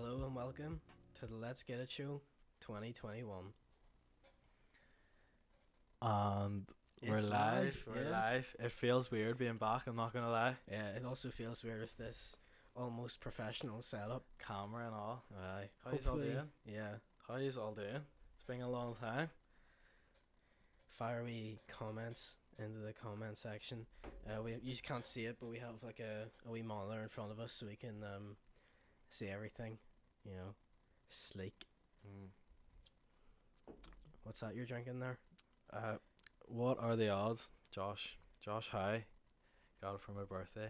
Hello and welcome to the Let's Get It Show 2021. And we're It's live. live, We're yeah. live. It feels weird being back, I'm not gonna lie. Yeah, it also feels weird with this almost professional setup. Camera and all. How yous all Hopefully, doing? yeah, How yous all doing? It's been a long time. fiery comments into the comment section. You just can't see it, but we have like a wee monitor in front of us so we can see everything. You know, sleek. What's that you're drinking there? What are the odds? Josh High. Got it for my birthday.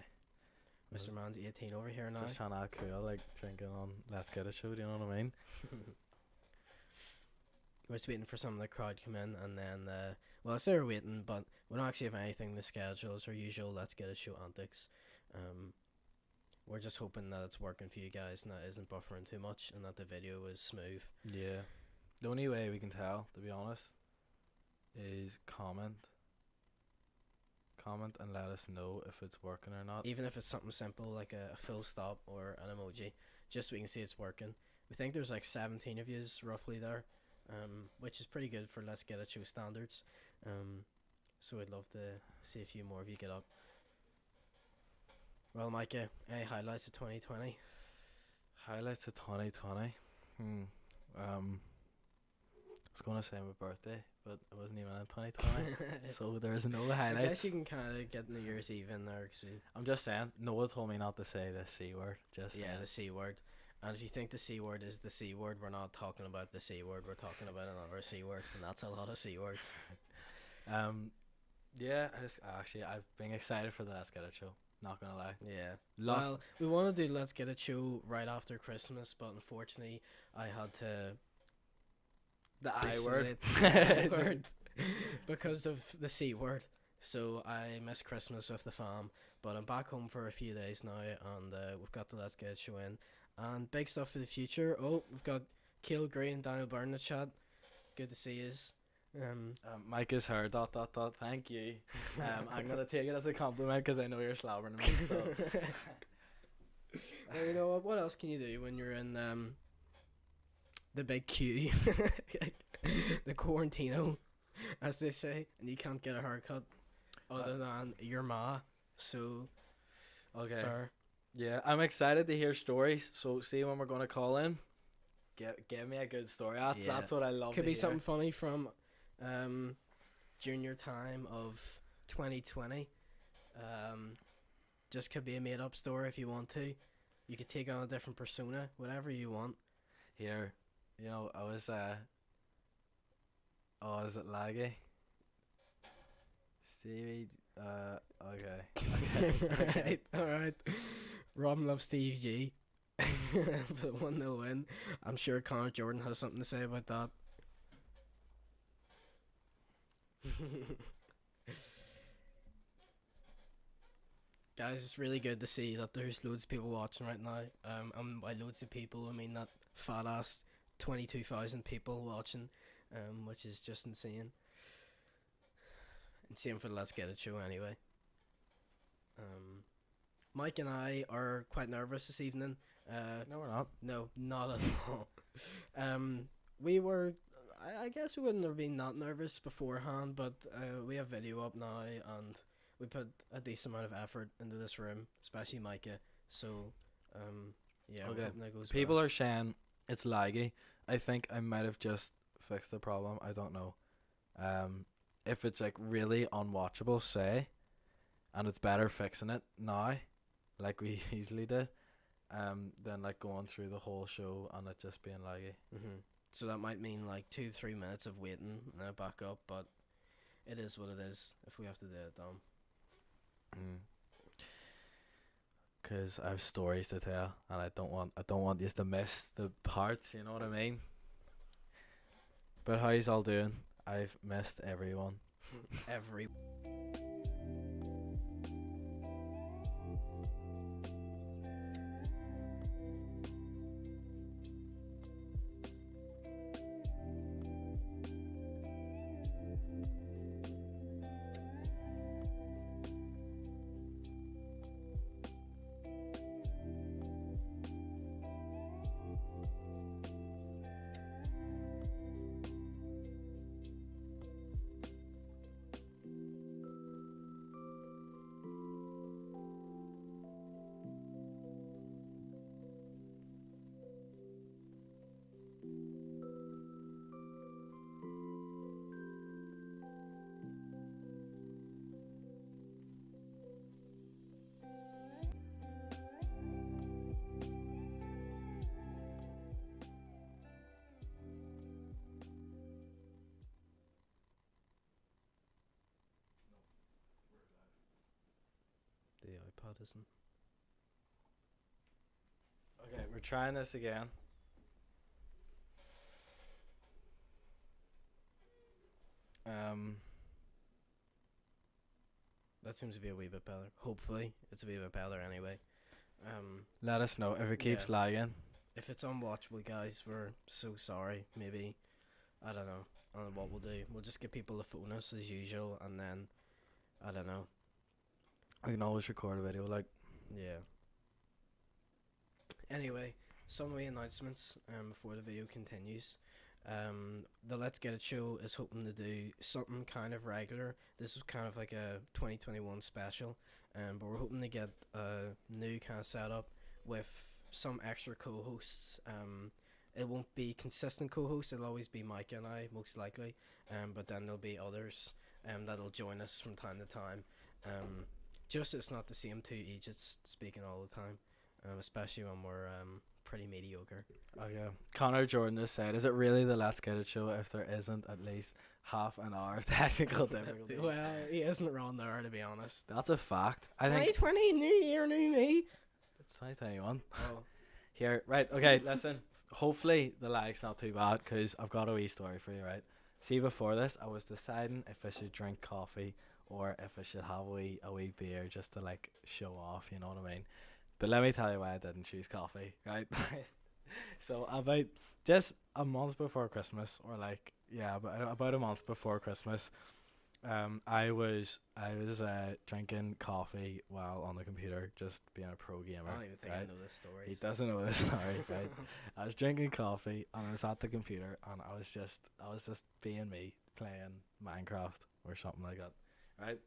Mr. Man's 18 over here now. Just trying to act cool, like drinking on Let's Get It Show, do you know what I mean? We're just waiting for some of the crowd to come in, and then, well, I say we're waiting, but we don't actually have anything to schedule. It's our usual Let's Get It Show antics. We're just hoping that it's working for you guys and that it isn't buffering too much and that the video is smooth. Yeah. The only way we can tell, to be honest, is comment and let us know if it's working or not. Even if it's something simple like a full stop or an emoji, just so we can see it's working. We think there's like 17 of yous roughly there, which is pretty good for Let's Get It Show standards. So I'd love to see a few more of you get up. Well, Micah, any highlights of 2020? Highlights of 2020. I was gonna say my birthday, but it wasn't even in 2020, so there's no I highlights. guess you can kind of get New Year's Eve in there. I'm just saying, Noah told me not to say the C word. Just Yeah, saying. the C word. And if you think the C word is the C word, we're not talking about the C word. We're talking about another C word, and that's a lot of C words. Yeah, I've been excited for the Let's Get It Show. Not gonna lie. Yeah. Lo- Well, we want to do Let's Get It Show right after Christmas, but unfortunately, I had to the I isolate word. the I word because of the C word. So I missed Christmas with the fam, but I'm back home for a few days now, and we've got the Let's Get It Show in, and big stuff for the future. Oh, we've got Kale Gray and Daniel Byrne in the chat. Good to see yous. Mike is her. ... Thank you. I'm gonna take it as a compliment because I know you're slobbering me. So. Well, you know what else can you do when you're in the big queue, the quarantino, as they say, and you can't get a haircut other than your ma? So Okay. fair. Yeah, I'm excited to hear stories. So see when we're gonna call in. Give me a good story. That's what I love. Could to be hear. something funny from junior time of 2020. Just could be a made up story if you want to. You could take on a different persona, whatever you want. Here, I was oh, is it Laggy? Stevie, okay. Alright. Robin loves Steve G. For the 1-0 win. I'm sure Connor Jordan has something to say about that. Guys, it's really good to see that there's loads of people watching right now. By loads of people, I mean that fat ass 22,000 people watching, which is just insane. Insane for the Let's Get It Show anyway. Mike and I are quite nervous this evening. No, we're not. No, not at all. We were, I guess we wouldn't have been that nervous beforehand, but we have video up now and we put a decent amount of effort into this room, especially Micah. So, yeah, we're Okay. hoping that goes People well. are saying it's laggy. I think I might have just fixed the problem. I don't know. If it's like really unwatchable, say, and it's better fixing it now, like we usually did, than like going through the whole show and it just being laggy. So that might mean like 2-3 minutes of waiting and then back up, but it is what it is if we have to do it, Dom. Cause I have stories to tell, and I don't want you to miss the parts. You know what I mean? But how you all doing? I've missed everyone. Every iPad isn't. Okay, we're trying this again. That seems to be a wee bit better. Hopefully, it's a wee bit better anyway. Let us know if it keeps Yeah. lagging. If it's unwatchable, guys, we're so sorry. Maybe, I don't know. I don't know what we'll do. We'll just get people to phone us as usual, and then, I don't know. We can always record a video, like. Yeah. Anyway, some wee announcements before the video continues. The Let's Get It show is hoping to do something kind of regular. This was kind of like a 2021 special, but we're hoping to get a new kind of setup with some extra co-hosts. It won't be consistent co-hosts. It'll always be Mike and I, most likely. But then there'll be others that'll join us from time to time. Just it's not the same two Egypts speaking all the time, especially when we're pretty mediocre. Okay. Connor Jordan has said, "Is it really the Let's Get It show if there isn't at least half an hour of technical difficulties?" Well, he isn't wrong there, to be honest. That's a fact. I think 2020, new year, new me. it's 2021. Oh, Here, right? Okay, listen. Hopefully the lag's not too bad because I've got a wee story for you, right? See, before this, I was deciding if I should drink coffee or if I should have a wee beer just to like show off. You know what I mean? But let me tell you why I didn't choose coffee, right? So about just a month before Christmas, or like about a month before Christmas, I was drinking coffee while on the computer, just being a pro gamer. I don't even think I right? know this story. He so- doesn't know this story, right? I was drinking coffee and I was at the computer and I was just being me playing Minecraft or something like that, right?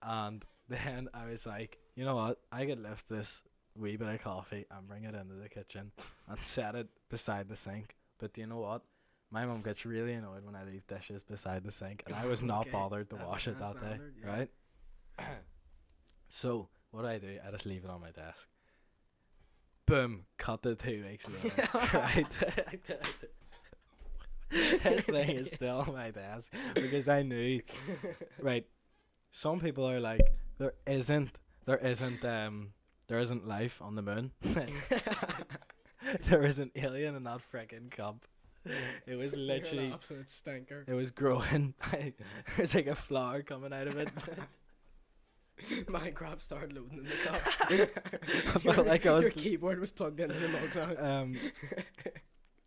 And then I was like, you know what? I could lift this wee bit of coffee and bring it into the kitchen and set it beside the sink. But do you know what? My mum gets really annoyed when I leave dishes beside the sink, and I was not Okay, bothered to that's- wash it that's that day, standard, yeah. right? So what do? I just leave it on my desk. Boom! Cut it 2 weeks later, right? This thing is still on my desk because I knew, right? Some people are like, there isn't life on the moon. There is an alien in that freaking cup. It was You're an literally, absolute stinker. it was growing. There's like a flower coming out of it. Minecraft started loading in the cup. I felt like I was Your keyboard was plugged into the mug now.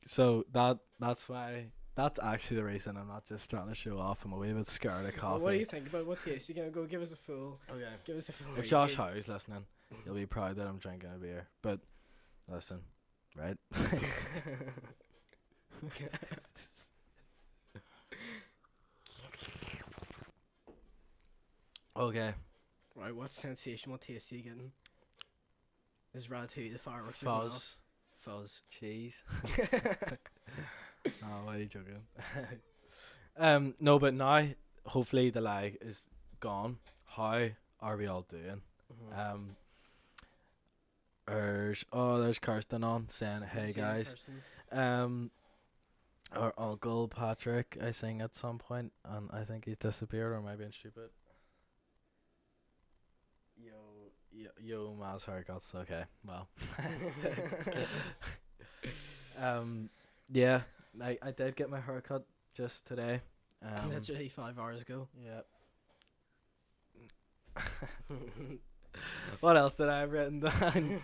So that's why. That's actually the reason I'm not just trying to show off. I'm a wee bit scared of Well, coffee. what do you think about what taste? You gonna go give us a full. Okay. Give us a full. If Josh review. Howe's listening, he'll be proud that I'm drinking a beer. But listen, right? Okay. Right, what sensation, what taste are you getting? Is Ratatouille the fireworks are going off? Fuzz. Fuzz. Cheese. Oh, why are you joking? No, but now hopefully the lag is gone. How are we all doing? Mhm. There's Kirsten on saying, "Hey Same guys." person. Our uncle Patrick, I think at some point, and I think he's disappeared, or am I being stupid? Yo, Maz haircuts. Okay, well. Yeah, I did get my haircut just today. Literally 5 hours ago. Yeah. What else did I have written down?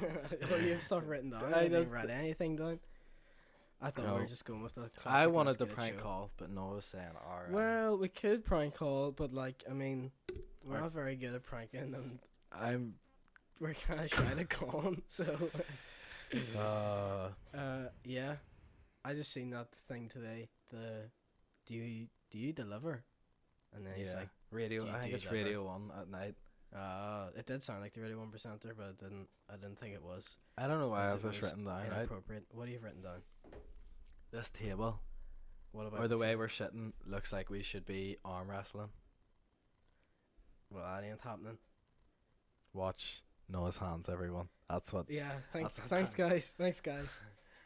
Oh, you have stuff written down. I I didn't don't- write anything down. I thought we No. were just going with the classic. I wanted Let's the Get It prank show. call, but Noah was saying, "Alright." Well, we could prank call, but like, I mean, we're Right. not very good at pranking, and I'm. we're kind of shy to call 'em, so. Yeah, I just seen that thing today. Do you deliver? And then he's Yeah. like, Radio. do I think you it's deliver? Radio 1 at night. it did sound like the Radio 1%er, but I didn't think it was. I don't know why I Because have it this was written down, right? Inappropriate. What have you written down? This table, What about or the way we're sitting, looks like we should be arm wrestling. Well, that ain't happening. Watch Noah's hands, everyone. That's what. Yeah, That's what thanks time. guys. Thanks guys.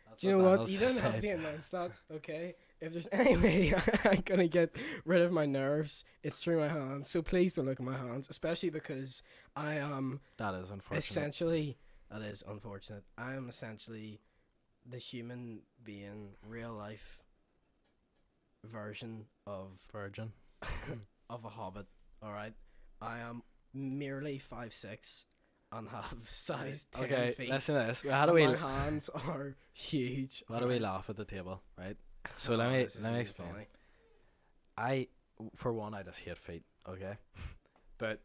That's Do you know what? Daniel's You didn't have said. to announce that, okay? if there's any way I'm gonna get rid of my nerves, it's through my hands. So please don't look at my hands, especially because I am That is unfortunate. essentially. That is unfortunate. I am essentially the human being, real life version of Virgin. of a hobbit. All right, I am merely 5'6" and have size 10 Okay, feet. listen to this. How do and we my hands are huge. how do we alright? laugh at the table, right? So Oh, let me this is let me really explain. funny. I, for one, I just hate feet. Okay, but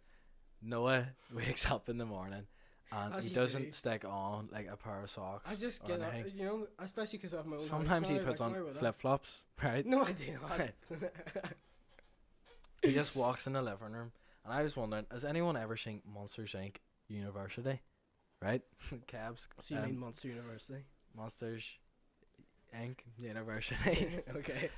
Noah wakes up in the morning and As he you doesn't do. stick on like a pair of socks. I just or get up, anything. you know, especially because I have my own house Sometimes he now, puts like, on why would I? flip flops, right? No, I do not. He just walks in the living room, and I was wondering, has anyone ever seen Monsters Inc. University? Right, Cabs. So you mean Monster University? Monsters Inc. University? Okay.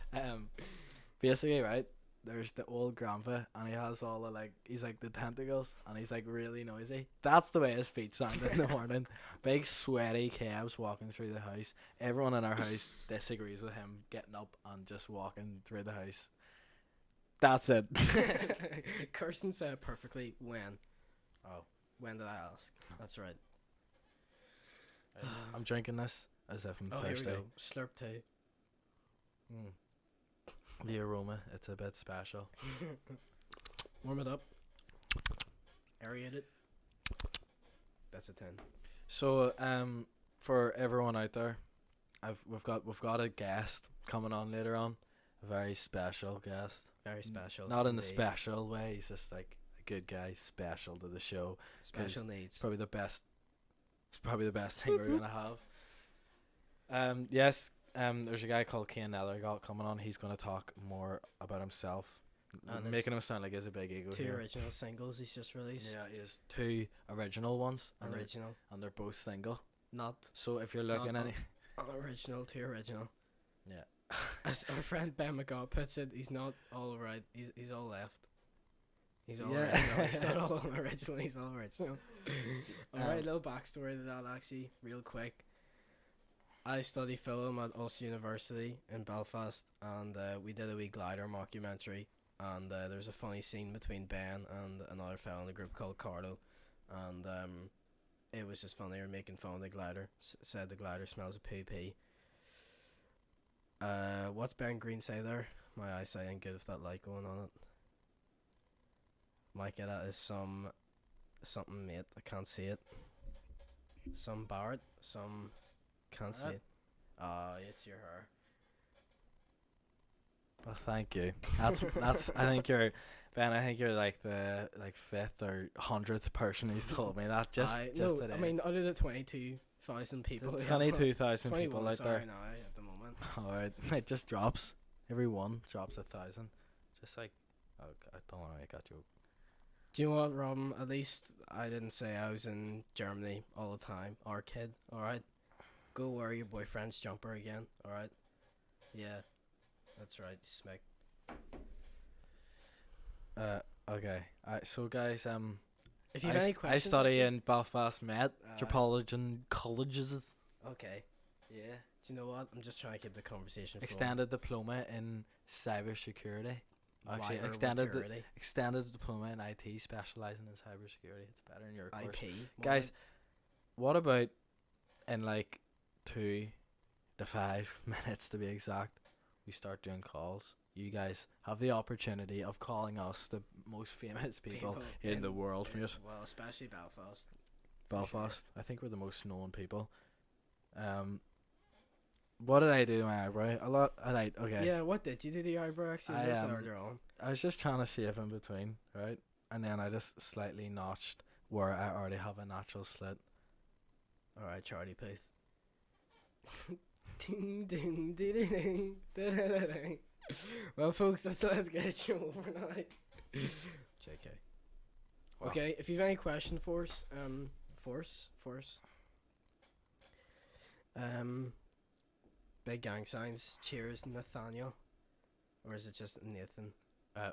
Basically, right. There's the old grandpa, and he has all the he's like the tentacles, and he's like really noisy. That's the way his feet sound in the morning. Big sweaty calves walking through the house. Everyone in our house disagrees with him getting up and just walking through the house. That's it. Kirsten said perfectly when. Oh. When did I ask? That's right. I'm drinking this as if I'm Oh, thirsty. here we go. Slurp tea. Mm. The aroma, it's a bit special. Warm it up. Aerate it. That's a 10. So, for everyone out there, we've got a guest coming on later on, a very special guest. Very special. Not in a indeed. special way. He's just like a good guy, special to the show. Special needs. It's probably the best. It's probably the best thing we're gonna have. Yes. There's a guy called Kane Nethergott coming on. He's gonna talk more about himself, And making him sound like he has a big ego 2 here. original singles he's just released. Yeah, he has 2 original ones, and Original. they're both single. Not So if you're looking Not any, unoriginal, 2 original. yeah, As our friend Ben McGaw puts it, he's not all right. He's all left. He's all Yeah. original. He's not all unoriginal. He's all original. Alright, Um, little backstory to that actually, real quick. I study film at Ulster University in Belfast, and we did a wee glider mockumentary. And there's a funny scene between Ben and another fellow in the group called Carlo, and it was just funny. They were making fun of the glider. Said the glider smells of poo pee. What's Ben Green say there? My eyesight ain't good with that light going on it. Mike, that is something, mate. I can't see it. Some Barrett, some can't see it. It's your hair. well, thank you. That's. I think you're, Ben. I think you're like the 5th or 100th person who's told me that just no, today. I mean, out of the 22,000 people, The we have, 22,000 people 21, out sorry, there. now at the moment. Alright, it just drops. Every one drops 1,000. Just like, oh, I don't want to make that joke. Do you know what, Robin? At least I didn't say I was in Germany all the time. Our kid, alright? Go wear your boyfriend's jumper again, alright? Yeah, that's right, smack. Okay. So guys, If you have any I questions, study actually- in Belfast Met, Uh, Metropolitan Colleges. Okay. Yeah. Do you know what? I'm just trying to keep the conversation flowing. Extended diploma in cybersecurity. Actually, Wider extended maturity. extended diploma in IT, specializing in cybersecurity. It's better in your course. IP. Guys, what about in like 2 to 5 minutes to be exact, we start doing calls. You guys have the opportunity of calling us the most famous people in the world, mate. Well, especially Belfast. Belfast. I think we're the most known people. What did I do to my eyebrow? A lot. Okay. Yeah, what did you do to the eyebrow actually? I I, noticed that um, earlier on. I was just trying to shave in between, right? And then I just slightly notched where I already have a natural slit. Alright, Charlie Puth. Ding ding ding ding ding ding ding ding. Well, folks, let's get a show over now. JK. Wow. Okay, if you have any question for us, big gang signs. Cheers, Nathaniel. Or is it just Nathan?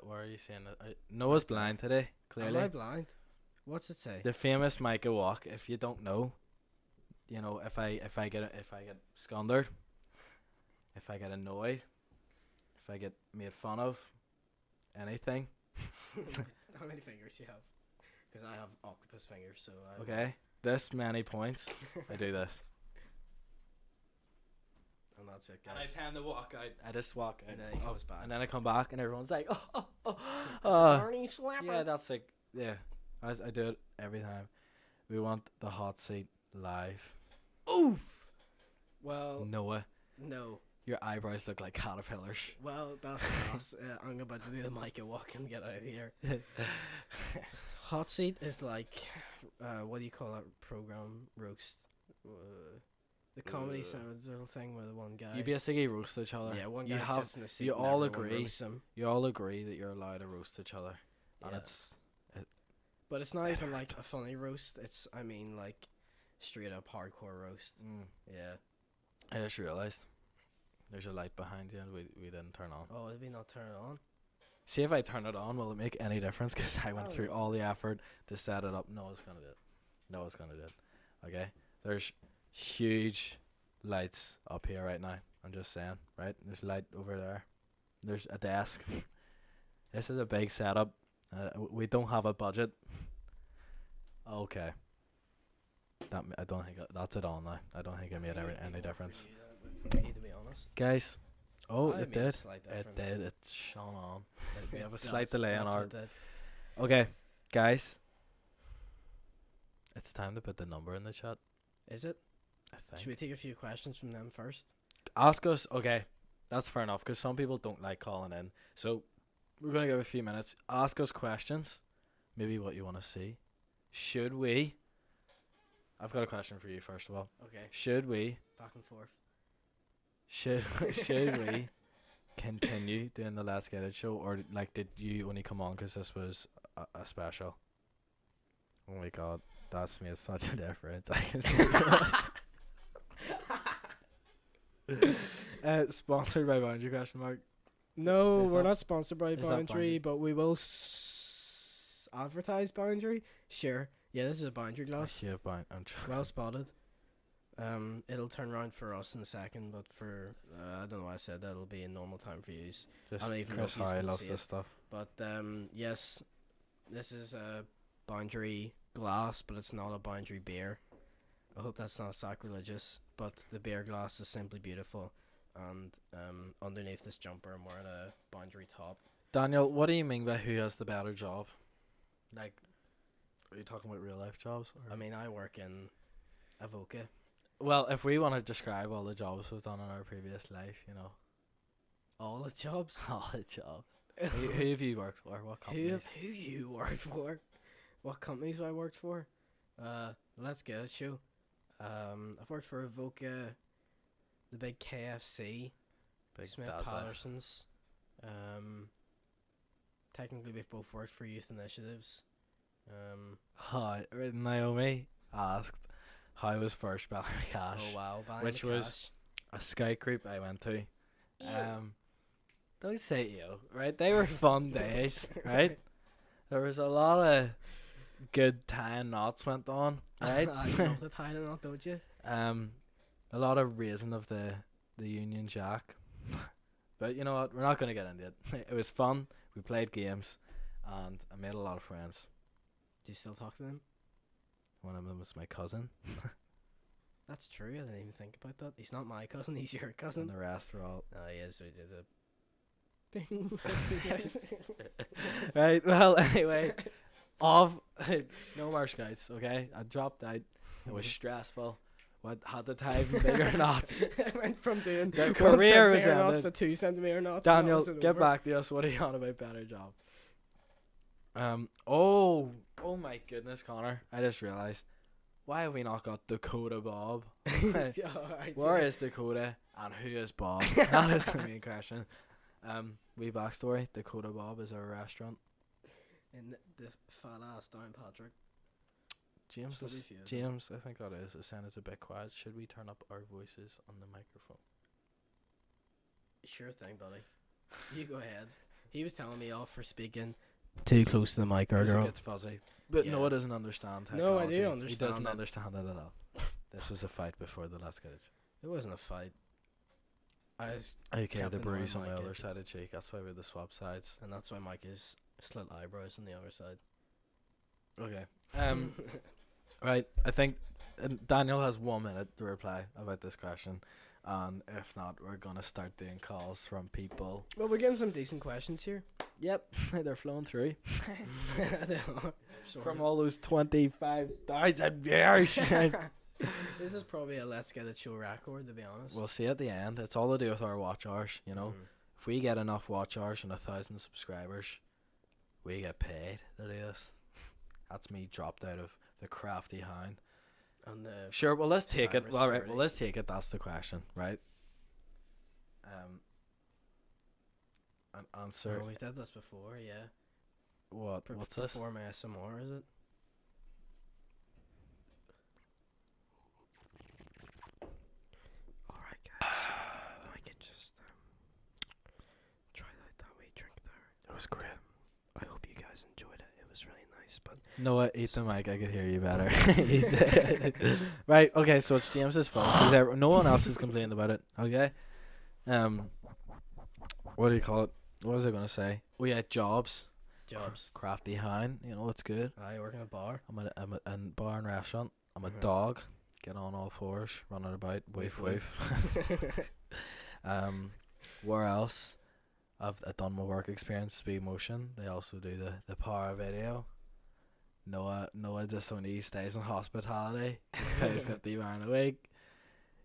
What are you saying? Noah's blind today. Clearly. Am I blind? What's it say? The famous Micah walk. If you don't know, if I get scundered, if I get annoyed, if I get made fun of, anything. How many fingers you have? Because I have octopus fingers, so I Okay, this many points. I do this. and that's it, And I guys. tend to walk out. I just walk out. And then he comes back. And then I come back and everyone's like, oh. Barney slapper. Yeah, that's like, yeah. I do it every time. We want the hot seat live. Oof. Well, Noah, no. your eyebrows look like caterpillars. Well, that's us. I'm about to do the Micah walk and get out of here. Hot seat is like, what do you call that program? Roast. The comedy little thing with one guy. You basically roast each other. Yeah, one You guy have- sits in the seat. you and all everyone agree. roasts him. You all agree that you're allowed to roast each other. And Yeah. But it's not even like a funny roast. It's, I mean, like straight up hardcore roast. Yeah. I just realised there's a light behind you and we didn't turn on. Oh, did we not turn it on? See if I turn it on, will it make any difference? Because I went Oh, through no. all the effort to set it up. No, it's gonna do it. No, it's gonna do it. Okay? There's huge lights up here right now. I'm just saying, right? There's light over there. There's a desk. This is a big setup. We don't have a budget. Okay. I don't think that's it on now. I don't think it made any difference. For me, to be honest. Guys. Oh, I it made a did. slight It difference. did. It shone on. We have a That's- slight delay on that's our. what did. Okay, guys. It's time to put the number in the chat. Is it? I Should we think. take a few questions from them first? Ask us. Okay, that's fair enough. Because some people don't like calling in. So we're gonna give a few minutes. Ask us questions. Maybe what you want to see. Should we? I've got a question for you first of all. Okay. Should we? Back and forth. Should we continue doing the Let's Get It show, or like did you only come on because this was a special? Oh my god, that's made such a difference. I can see. Sponsored by Boundary question mark. No, Is we're that- not sponsored by is that Boundary, Boundary? but we will advertise Boundary. Sure. Yeah, this is a Boundary glass. Yeah, I'm joking. Well spotted. It'll turn around for us in a second, but for I don't know why I said that. It'll be in normal time for you. Just I don't even know Chris if yous Harry can loves see this it. stuff. But yes, this is a Boundary glass, but it's not a Boundary beer. I hope that's not sacrilegious. But the beer glass is simply beautiful, and underneath this jumper, I'm wearing a Boundary top. Daniel, what do you mean by who has the better job? Like, are you talking about real life jobs? Or? I mean, I work in Avoca. Well, if we want to describe all the jobs we've done in our previous life, you know, All the jobs. all the jobs. Who have you worked for? What companies? Who you worked for? What companies I worked for? Let's get it, show. I've worked for Avoca, the big KFC, Big Smith Dazza. Patterson's. Technically, we've both worked for youth initiatives. Hi, Naomi asked how was First Ballycash, Oh wow, which was a scout group I went to. Don't say you, right? They were fun days, right? There was a lot of good tying knots went on, right? You love the tie knot, don't you? A lot of raising of the Union Jack. But you know what? We're not going to get into it. It was fun. We played games, and I made a lot of friends. Do you still talk to them? One of them was my cousin, That's true. I didn't even think about that. He's not my cousin. He's your and cousin. the rest were all Oh, he is. We did a. right. Well, anyway, no more scouts. Okay, I dropped out. It was stressful. What had to tie even bigger knots. I went from doing The 1 career was centimetre knots to ended. 2 centimetre knots. and that Daniel, was it get over. back to us. What are you on about better job? Oh my goodness, Connor! I just realised. Why have we not got Dakota Bob? Yeah, alright, Where yeah. is Dakota and who is Bob? That is the main question. Wee backstory: Dakota Bob is our restaurant. In the fat ass down Patrick. James, There's is, probably a few of them. James, I think that is. It sounded a bit quiet. Should we turn up our voices on the microphone? Sure thing, buddy. You go ahead. He was telling me off for speaking too close to the mic Because earlier it on. gets fuzzy. But Yeah. Noah doesn't understand No, I do technology. He understand doesn't it. understand it at all. This was a fight before the Let's Get It. It wasn't a fight. I was, Okay, kept the an eye on bruise on the Mike, other side of cheek. That's why we're the swap sides. and that's why Mike is slit eyebrows on the other side. Okay. Right. I think Daniel has 1 minute to reply about this question, and if not, we're gonna start doing calls from people. Well, we're getting some decent questions here. Yep, they're flowing through They are, sort from of. all those 25,000 viewers. This is probably a let's get it show record, to be honest. We'll see at the end. It's all to do with our watch hours. You know, Mhm. if we get enough watch hours and 1,000 subscribers, we get paid to do this. That's me dropped out of the Crafty Hound. And Sure, well let's take it. Well, right, cybersecurity. well let's take it. That's the question, right? An answer. oh, we've did this before, yeah. What's this? Before my SMR, is it? Alright, guys. So, I could just try out that wee drink there. It was great. I hope you guys enjoyed it. It was really nice, but Noah, eat the mic. I could hear you better. Right. Okay. So it's James's fault. No one else has complained about it. Okay. What do you call it? What was I gonna say? Oh yeah, jobs. jobs. Crafty Hound. You know it's good. I work in a bar. I'm a bar and restaurant. I'm a Mhm. dog. Get on all fours, running about. Woof woof. Where else? I've done my work experience, Speed Motion. They also do the power video. Noah just only stays in hospitality. He's paid £50 a week.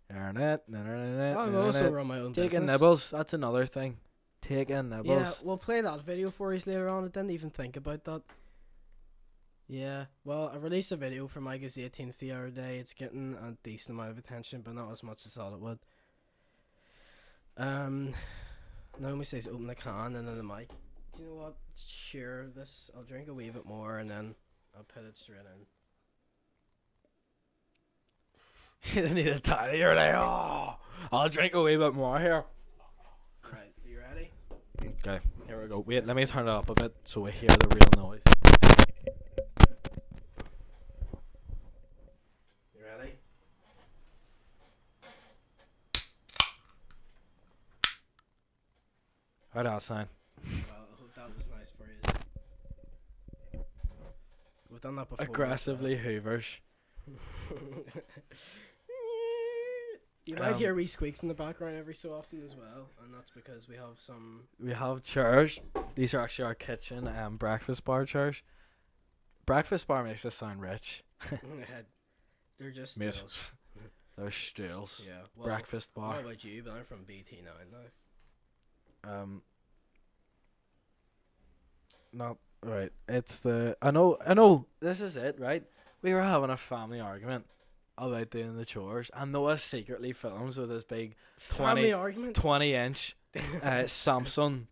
Earn it. I also run my own Taking business. nibbles. That's another thing. Taking nibbles. Yeah, we'll play that video for us later on. I didn't even think about that. Yeah, well, I released a video for Micah's 18th the other day. It's getting a decent amount of attention, but not as much as I thought it would. Naomi says open the can and then the mic. Do you know what? Share this. I'll drink a wee bit more and then I'll put it straight in. You didn't need a tiny. You're like, oh, I'll drink a wee bit more here. Right, are you ready? Okay, here we go. Wait, let me turn it up a bit so we hear the real noise. You ready? How'd that sound? Well, I hope that was nice for you. We've done that before. Aggressively hoovers. You might hear wee squeaks in the background every so often as well, and that's because we have some. We have chairs. These are actually our kitchen breakfast bar chairs. Breakfast bar makes us sound rich. They're just Mate. stools. They're stools. Yeah. Well, Breakfast I bar. don't know about you, but I'm from BT9 now. Not right. It's the I know. This is it, right? We were having a family argument about doing the chores, and Noah secretly films with his big Family argument. 20-inch Samsung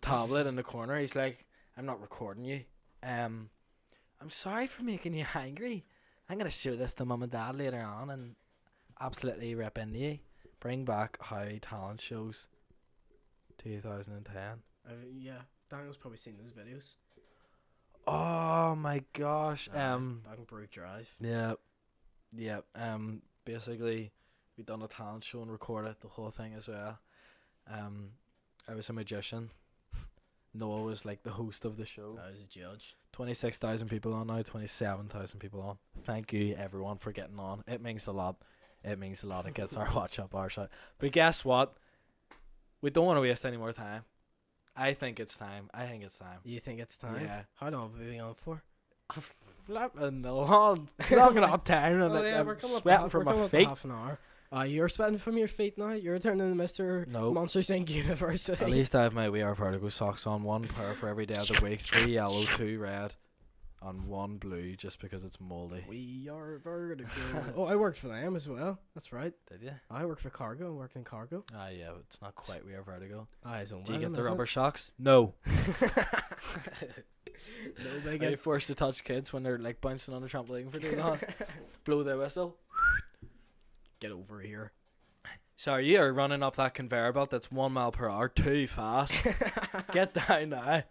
tablet in the corner. He's like, "I'm not recording you. I'm sorry for making you angry. I'm gonna show this to mum and dad later on and absolutely rip into you. Bring back Howie talent shows. 2010. Yeah, Daniel's probably seen those videos. Oh my gosh. Back in Brook Drive. Yeah. Basically, we done a talent show and recorded the whole thing as well. I was a magician. Noah was like the host of the show. I was a judge. 26,000 people on now, 27,000 people on. Thank you everyone for getting on. It means a lot. It means a lot. It gets our watch up our side. But guess what? We don't want to waste any more time. I think it's time. You think it's time? Yeah. How long have we been on for? Flipping the long. Long enough time. And Oh yeah, I'm we're coming up to sweating half, from we're my coming up to feet. half an hour. You're sweating from your feet now. You're turning to Mr. No. Monsters Inc. University. At least I have my We Are Vertigo socks on. One pair for every day of the week. 3 yellow, 2 red, and 1 blue just because it's mouldy. We are Vertigo. Oh, I worked for them as well. That's right. Did you? I work for Cargo. I'm working in Cargo. Ah, yeah, but it's not quite We Are Vertigo. It's owned Do you by get them, the isn't rubber it? socks? No. Nobody Are you get. forced to touch kids when they're like bouncing on the trampoline for too long? Blow their whistle. Get over here. Sorry, you are running up that conveyor belt that's 1 mile per hour too fast. Get down now.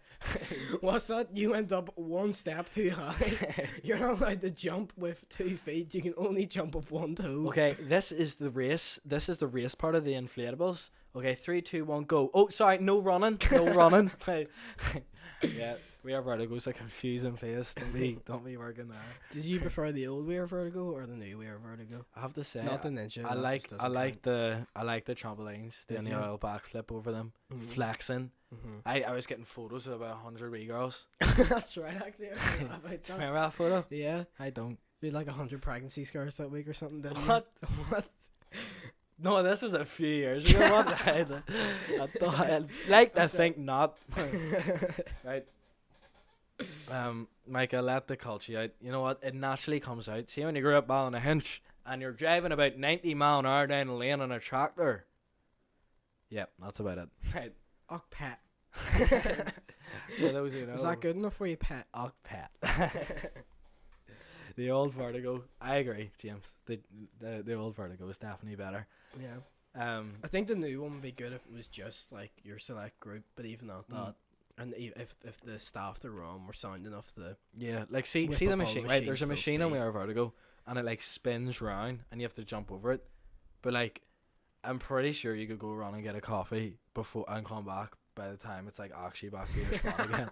What's that? You went up one step too high. You're not allowed to jump with 2 feet. You can only jump with 1 toe. Okay, this is the race. This is the race part of the inflatables. Okay, 3, 2, 1, go. Oh, sorry, no running. No running. Right. Yeah, We Are Vertigo's a confusing place. Don't be working there. Did you prefer the old We Are Vertigo or the new We Are Vertigo? I have to say, Not the ninja. I that like just doesn't I like the trampolines, doing Did the you? oil backflip over them, count. flexing. Mhm. I was getting photos of about 100 wee girls. That's right, actually. I forgot about that. Remember that photo? Yeah, I don't. you had like 100 pregnancy scars that week or something. Didn't you? What? What? No, this was a few years ago. What? I thought, like this thing, not right. Micah, let the culture out. You know what? It naturally comes out. See, when you grew up on a hinge and you're driving about 90 mile an hour down a lane on a tractor. Yep, that's about it. Right. Oh, pet. For those who know. Was that good enough for you, pet? Pet. The old Vertigo. I agree, James. The old Vertigo is definitely better. Yeah. I think the new one would be good if it was just like your select group, but even at that, and if the staff that were on were sound enough to. Yeah, like see Whip the up all the machine. Right, there's a machines full machine on We speed. Are Vertigo, and it like spins round, and you have to jump over it. But like, I'm pretty sure you could go around and get a coffee before and come back by the time it's like actually back to your spot again.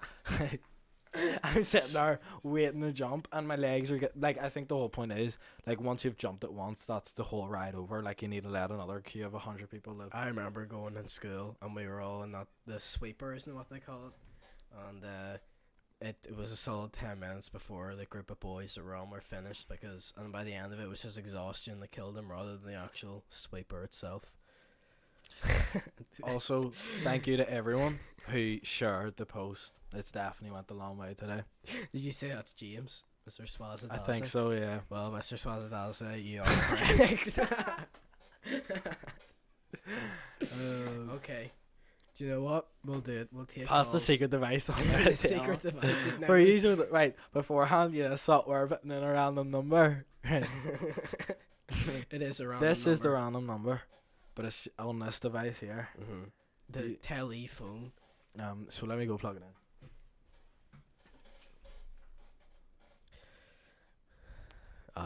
I'm sitting there waiting to jump, and my legs are like. I think the whole point is like once you've jumped it once, that's the whole ride over. Like you need to let another queue of 100 people live. I remember going in school and we were all in the sweepers and what they call it, and it was a solid 10 minutes before the group of boys that were on were finished and by the end of it was just exhaustion that killed them rather than the actual sweeper itself. Also, thank you to everyone who shared the post. It's definitely went a long way today. Did you say that's James, Mr. Swazadasa? I think so. Yeah. Well, Mr. Swazadasa, you are correct. Okay. Do you know what? We'll do it. We'll take Pass the calls. secret device on there. The secret device. For you, right beforehand, you software putting in a random number. It is a random This is the number. random number, but it's on this device here. Mhm. The You- telephone. So let me go plug it in.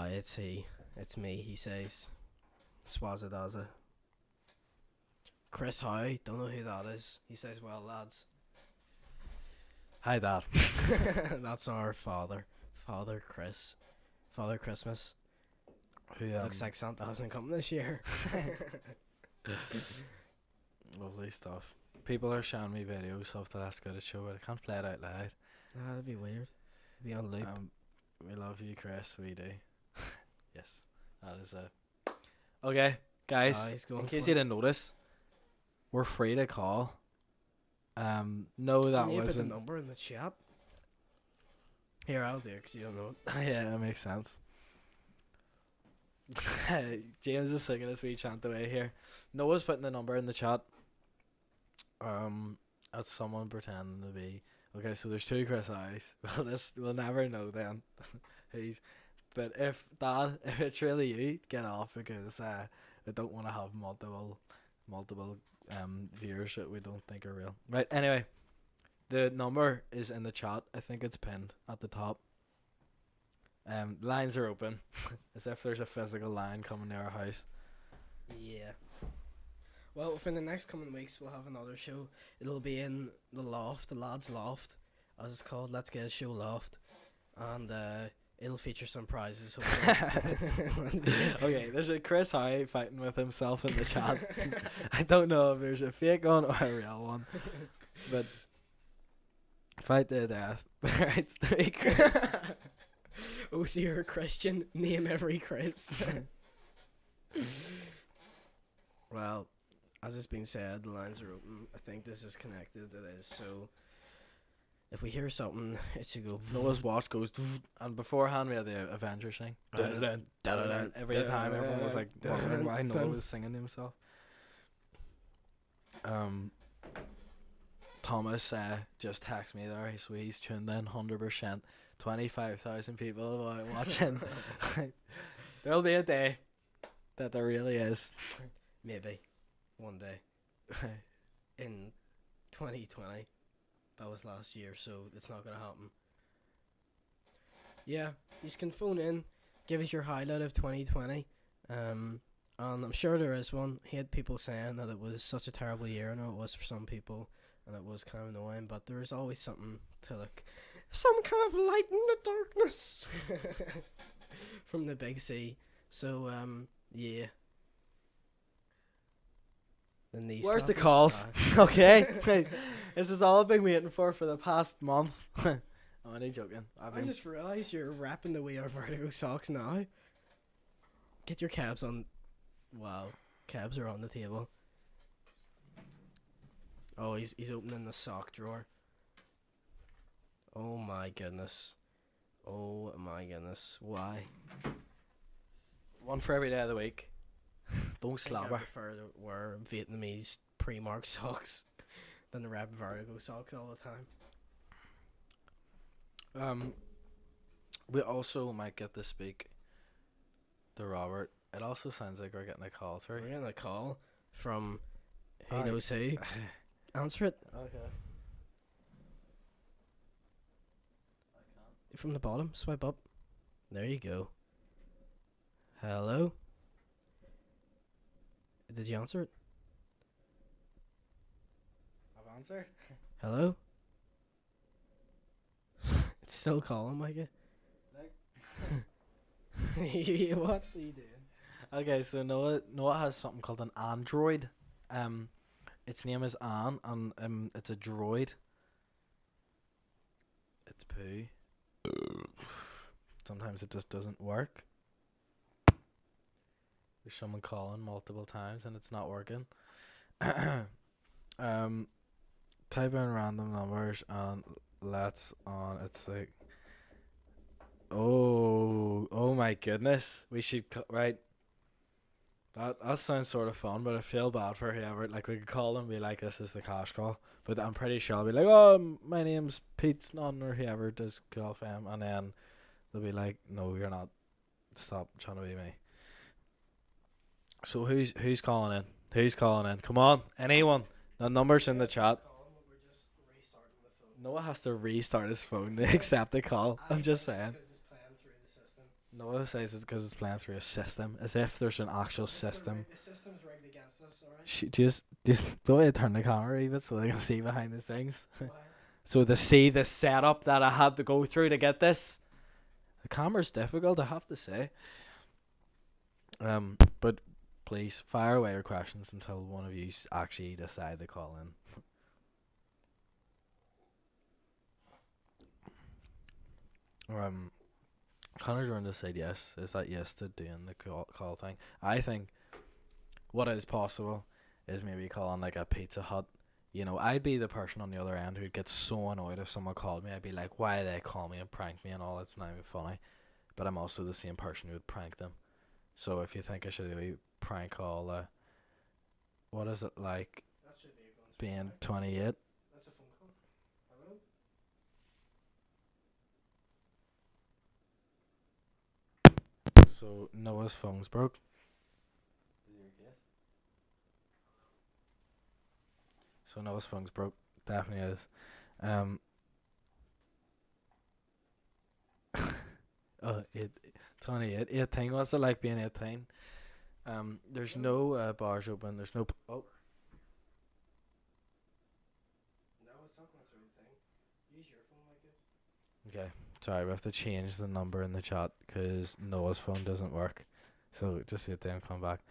It's he. It's me, he says. Swazadaza. Chris Howe, don't know who that is. He says, well, lads. Hi, Dad. That's our father. Father Chris. Father Christmas. Who, Looks like Santa hasn't come this year. lovely stuff. People are showing me videos of the Let's Get It show, but I can't play it out loud. That'd be weird. Be on loop. We love you, Chris. We do. Yes, that is it. Okay, guys. He's going In case for you it. didn't notice, we're free to call. No, that Can you put the wasn't. number in the chat? Here, I'll do it because you don't know it. Yeah, that makes sense. James is singing his wee chant away here. Noah's putting the number in the chat. That's someone pretending to be. Okay, so there's 2 Chris Eyes. Well, we'll never know then. But if it's really you, get off because we don't want to have multiple viewers that we don't think are real. Right. Anyway, the number is in the chat. I think it's pinned at the top. Lines are open, as if there's a physical line coming near our house. Yeah. Well, within the next coming weeks, we'll have another show. It'll be in the loft, the lads' loft, as it's called. Let's Get a Show Loft, and it'll feature some prizes. Hopefully. Okay, there's a Chris Howe fighting with himself in the chat. I don't know if there's a fake one or a real one, but fight to the death. Right, stay Chris. Oh, so you're a Christian? Name every Chris. Well, as it's been said, the lines are open. I think this is connected. It is. So, if we hear something, it should go. Noah's watch goes, and beforehand we had the Avengers thing. Dun-dun-dun, Every time everyone was like wondering why Noah dun. was singing to himself. Thomas just texted me there, so he's tuned in 100%. 25,000 people are watching. There'll be a day that there really is. Maybe one day in 2020. that was last year, so it's not gonna happen. Yeah, you can phone in, give us your highlight of 2020. And I'm sure there is one. He had people saying that it was such a terrible year. I know it was for some people, and it was kind of annoying. But there is always something to look, some kind of light in the darkness from the big sea. So yeah. The knee Where's the slappers, calls? aye. Okay. This is all I've been waiting for the past month. I'm only joking. I just realised you're wrapping the We Are Vertigo socks now. Get your cabs on. Wow, cabs are on the table. Oh, he's opening the sock drawer. Oh my goodness. Oh my goodness. Why? one for every day of the week. Don't I think I slobber. prefer to wear Vietnamese Primark socks than to wrap Vertigo socks all the time. We also might get to speak to Robert. It also sounds like we're getting a call through. We're getting a call from who Alright. knows who. Answer it. Okay. From the bottom, swipe up. There you go. Hello? Did you answer it? I've answered. Hello? It's still calling, Micah. What are you doing? Okay, so Noah has something called an android. Its name is Anne, and it's a droid. It's poo. Sometimes it just doesn't work. There's someone calling multiple times and it's not working. Type in random numbers and let's on. It's like, oh my goodness. We should right. That sounds sort of fun, but I feel bad for whoever. Like, we could call them and be like, this is the cash call. But I'm pretty sure I'll be like, oh, my name's Pete Nunn, or whoever does call FM. And then they'll be like, no, you're not. Stop trying to be me. So who's calling in? Who's calling in? Come on, anyone. The number's in the chat. Noah has to restart his phone to accept the call. I'm just saying. Noah says it's because it's playing through a system, as if there's an actual system. The system's rigged against us, alright? Just do I turn the camera even so they can see behind the scenes. Why? So they see the setup that I had to go through to get this. The camera's difficult, I have to say. But please fire away your questions until one of you actually decide to call in. Connor Jordan just said yes. Is that yes to doing the call thing? I think what is possible is maybe calling like a Pizza Hut. You know, I'd be the person on the other end who'd get so annoyed if someone called me. I'd be like, why did they call me and prank me and all? It's not even funny. But I'm also the same person who would prank them. So if you think I should do a prank call, what is it like That should be going through. being 28? That's a phone call. Hello? So Noah's phone's broke. So Noah's phone's broke. Definitely is. Oh, 28. 18. What's it like being 18? There's no bars open. There's no. Oh. No, it's not going through the thing. Use your phone, Micah. Okay. Sorry, we have to change the number in the chat because Noah's phone doesn't work. So just wait them come back.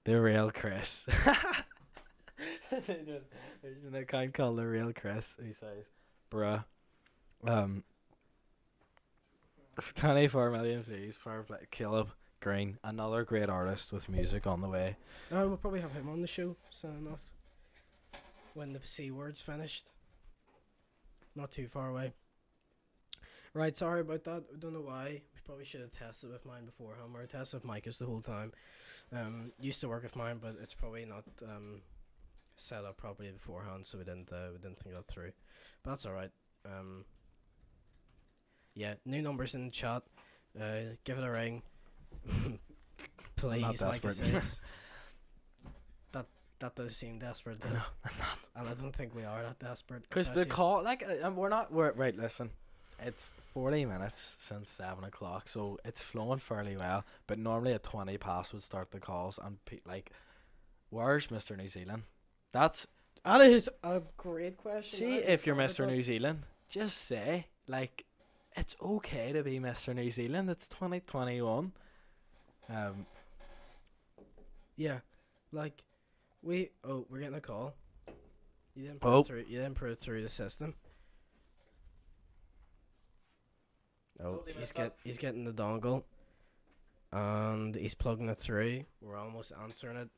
The real Chris. There's an account called The Real Chris who says, bruh, 24 million views for Caleb Green, another great artist with music on the way. We'll probably have him on the show soon enough. When the C word's finished. Not too far away. Right, sorry about that. I don't know why. We probably should have tested with mine beforehand. Or tested with Micah's the whole time. Used to work with mine, but it's probably not set up properly beforehand, so we didn't think that through. But that's alright. Yeah, new numbers in the chat. Give it a ring. Please, Micah desperate. says. that does seem desperate, I though. know. And I don't think we are that desperate. Because the especially- call, like, right, listen. It's 40 minutes since 7 o'clock, so it's flowing fairly well. But normally at 20 past would start the calls, and like, where's Mr. New Zealand? That is a great question. See, if you're Mr. New Zealand, just say, like, it's okay to be Mr. New Zealand. It's 2021. Yeah, like we're getting a call. You didn't Oh. You didn't put it through the system. Oh, Totally missed that. he's getting the dongle, and he's plugging it through. We're almost answering it.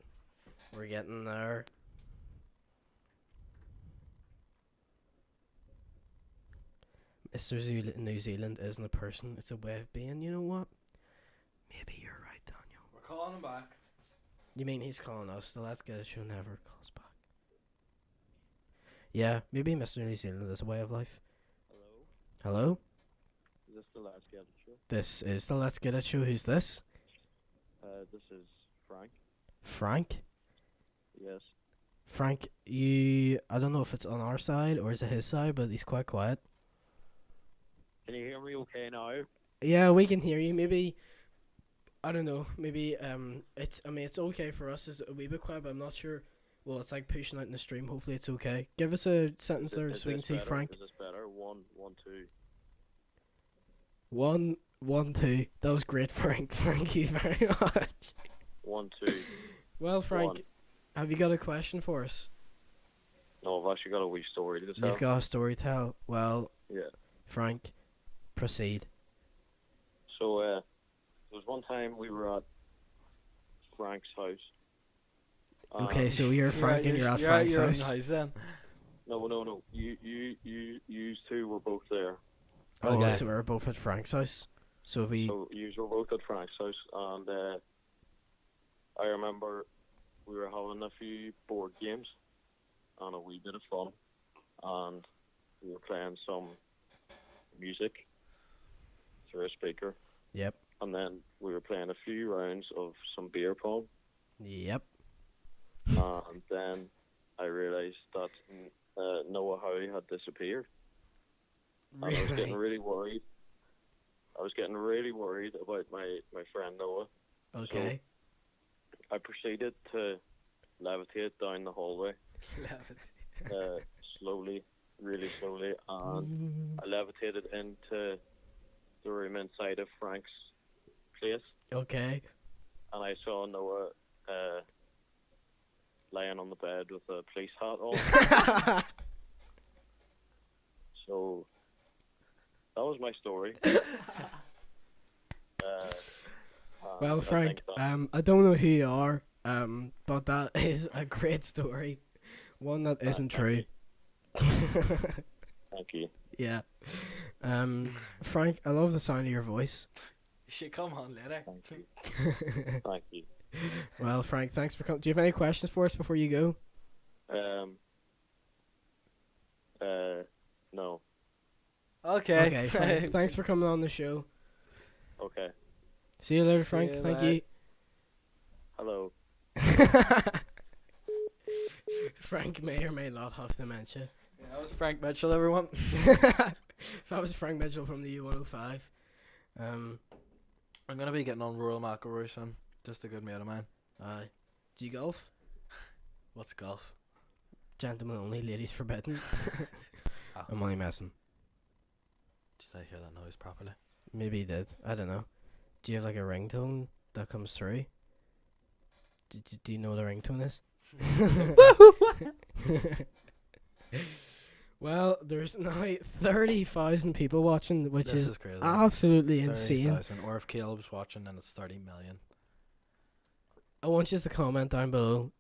We're getting there. New Zealand isn't a person; it's a way of being. You know what? Maybe you're right, Daniel. We're calling him back. You mean he's calling us? The Let's Get It Show never calls back. Yeah, maybe Mr. New Zealand is a way of life. Hello, Hello? is this the Let's Get It Show? This is the Let's Get It Show. Who's this? This is Frank. Frank? Yes. Frank, I don't know if it's on our side or is it his side, but he's quite quiet. Can you hear me okay now? Yeah, we can hear you. Maybe, I don't know, maybe it's okay for us. It's a wee bit quiet, but I'm not sure. Well, it's like pushing out in the stream. Hopefully it's okay. Give us a sentence there so we can this see better? Frank. Is this better? One, two. 1, 1, 2. That was great, Frank. Thank you very much. 1, 2. Well, Frank, One. have you got a question for us? No, I've actually got a wee story to tell. You've got a story to tell. Well, Yeah. Frank, proceed. So, there was one time we were at Frank's house. Okay, so you're Frank and you're at Frank's you're house. in house then. No. You two were both there. Oh, Okay. so we're both at Frank's house. So we. So you were both at Frank's house, and I remember we were having a few board games and a wee bit of fun, and we were playing some music through a speaker, Yep. and then we were playing a few rounds of some beer pong, Yep. and then I realised that Noah Howe had disappeared, and I was getting really worried. I was getting really worried about my friend Noah. Okay. I proceeded to levitate down the hallway, slowly, really slowly, and I levitated into the room inside of Frank's place, Okay. and I saw Noah lying on the bed with a police hat on. So that was my story. Well, I Frank, think that- I don't know who you are, but that is a great story. One that isn't true. Thank you. Yeah. Frank, I love the sound of your voice. You should come on later. Thank you. Thank you. Well, Frank, thanks for coming. Do you have any questions for us before you go? No. Okay. Okay, Frank, thanks for coming on the show. Okay. See you later, See Frank. you, Thank bye. you. Hello. Frank may or may not have dementia. Yeah, that was Frank Mitchell, everyone. That was Frank Mitchell from the U105. I'm gonna be getting on Royal McIlroy soon. Just a good mate of mine. Do you golf? What's golf? Gentlemen only, ladies forbidden. Ah. I'm only messing. Did I hear that noise properly? Maybe he did. I don't know. Do you have like a ringtone that comes through? Do you know what a ringtone is? Well, there's now 30,000 people watching, which This is crazy. absolutely insane. 30,000. Or if Caleb's watching, then it's 30 million. I want you to comment down below.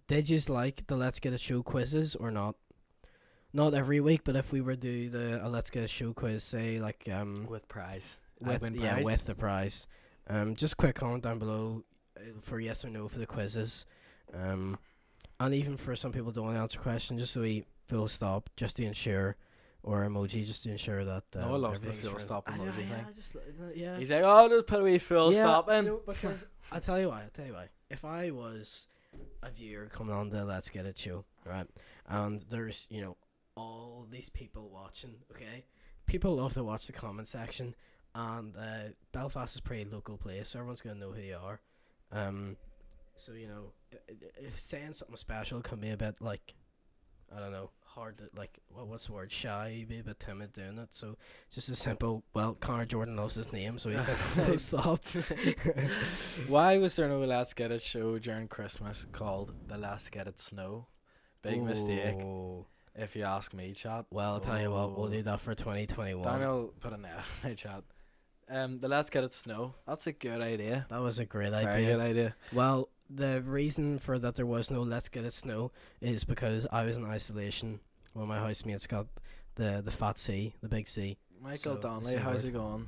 Did you like the Let's Get a Show quizzes or not? Not every week, but if we were to do the Let's Get a Show quiz, say like With prize. with Admin prize. with the prize, just quick comment down below for yes or no for the quizzes, and even for some people don't want to answer questions, just so we full stop, just to ensure, or emoji, just to ensure that. Noah loves the everything's full friends. stop I know, emoji yeah, thing. yeah. He's like, oh, just put a wee full Yeah, stop do you in. know, because I tell you why. If I was a viewer coming on the Let's Get It show, right? And there's, all these people watching, okay? People love to watch the comment section, and Belfast is a pretty local place, so everyone's going to know who you are. So, if saying something special can be a bit, like, I don't know, hard to, like, what's the word, shy, be a bit timid doing it. So just a simple, well, Connor Jordan loves his name, so he said full stop. Why was there no Let's Get It show during Christmas called the Let's Get It Snow? Big mistake, Ooh. if you ask me, chat. Well, I'll tell you what, we'll do that for 2021. Daniel put an F in the chat. The Let's Get It Snow. That's a good idea. That was a great Very idea. good idea. Well, the reason for that there was no Let's Get It Snow is because I was in isolation when my housemates got the fat C, the big C. Michael So, Donnelly, C how's word. it going?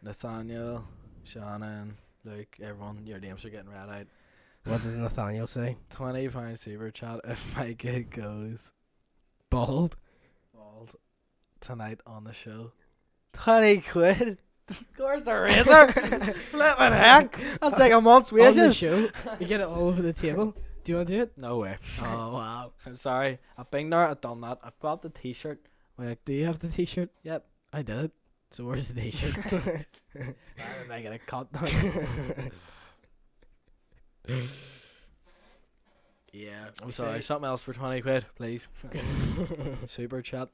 Nathaniel, Shannon, Luke, everyone, your names are getting read out. What did Nathaniel say? £20 super chat if my kid goes Bald. bald tonight on the show. 20 quid? Of course the razor. Flippin' heck. That's like a month's On the wages. show, you get it all over the table. Do you want to do it? No way. Oh, wow. I'm sorry. I've been there, I've done that. I've got the t-shirt. Wait, do you have the t-shirt? Yep. I did. So where's the t-shirt? Why did I get a cut? Yeah. I'm sorry. Something else for 20 quid, please. Super chat.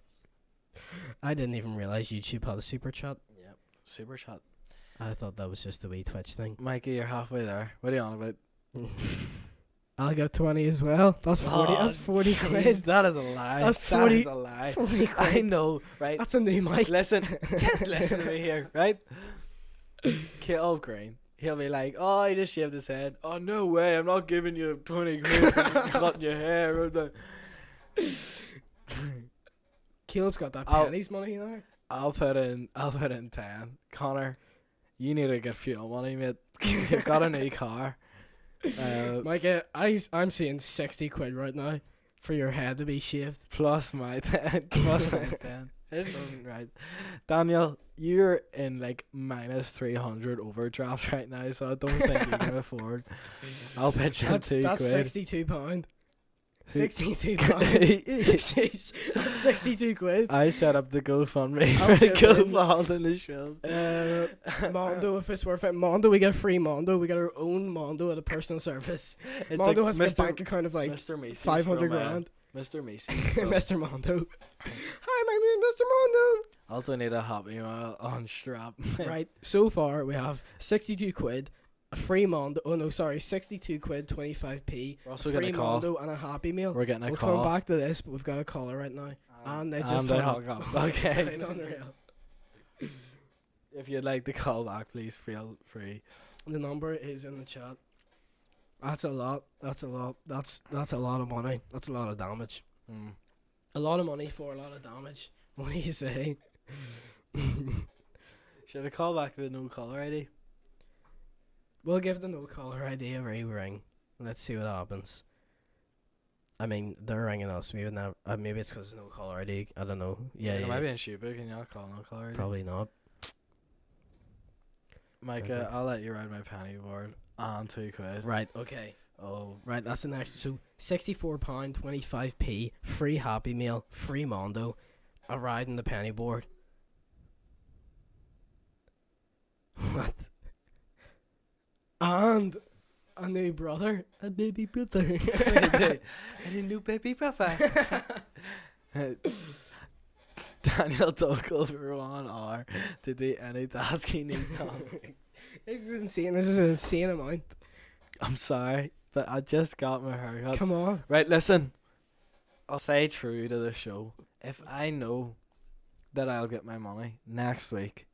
I didn't even realize YouTube had a super chat. Yep. Super chat. I thought that was just a wee Twitch thing. Mikey, you're halfway there. What are you on about? I'll go 20 as well. That's 40. Oh, That's 40 jeez, quid. that is a lie. That's That 40 is a lie. 40 quid. I know, right? That's a new mic. Listen, just listen to me here, right? Caleb Green, he'll be like, "Oh, he just shaved his head." Oh, no way! I'm not giving you 20 quid for cutting your hair. Or the... Caleb's got that I'll- pennies money now. I'll put in 10. Connor, you need to get fuel money, mate. You've got a new car. Mike, I'm seeing 60 quid right now for your head to be shaved. Plus my 10. Plus my 10. This isn't right. Daniel, you're in like minus 300 overdraft right now, so I don't think you can afford. I'll pitch in That's 2 quid. £62. Who- £62. Sheesh, that's 62 quid. I set up the GoFundMe I'll for the chip in. GoFund in the show. Mondo, if it's worth it. Mondo, we get a free Mondo. We get our own Mondo at a personal service. It's Mondo like has a bank account of like Mr. Macy's 500 from, grand. Mr. Macy's. Mr. Mondo. Hi, my name is Mr. Mondo. I'll donate a Happy Meal on Strap. Right, so far we have 62 quid, a free Mondo. Oh no, sorry, 62 quid, 25p. We're also Free getting a call. Mondo and a Happy Meal. We're getting a We'll call. come back to this, but we've got a caller right now. And they just they hung hung up. up. Okay. Right, unreal. If you'd like to call back, please feel free. The number is in the chat. That's a lot. That's a lot. That's a lot of money. That's a lot of damage. Mm. A lot of money for a lot of damage. What do you say? Should I call back the no caller ID? We'll give the no caller ID a ring. Let's see what happens. I mean, they're ringing us. Maybe not. Maybe it's because no caller ID. I don't know. Yeah, It yeah. might be in stupid. Can y'all call no caller ID? Probably not. Micah, Okay. I'll let you ride my penny board and 2 quid. Right. Okay. Oh, Right. That's the next. So £64, 25p, free Happy Meal, free Mondo, a ride in the penny board. What? And a new brother, a baby brother. any new baby brother? Daniel took over 1 hour to do any task he needs done. This is insane. This is an insane amount. I'm sorry, but I just got my haircut. Come on. Right, listen. I'll stay true to the show. If I know that I'll get my money next week.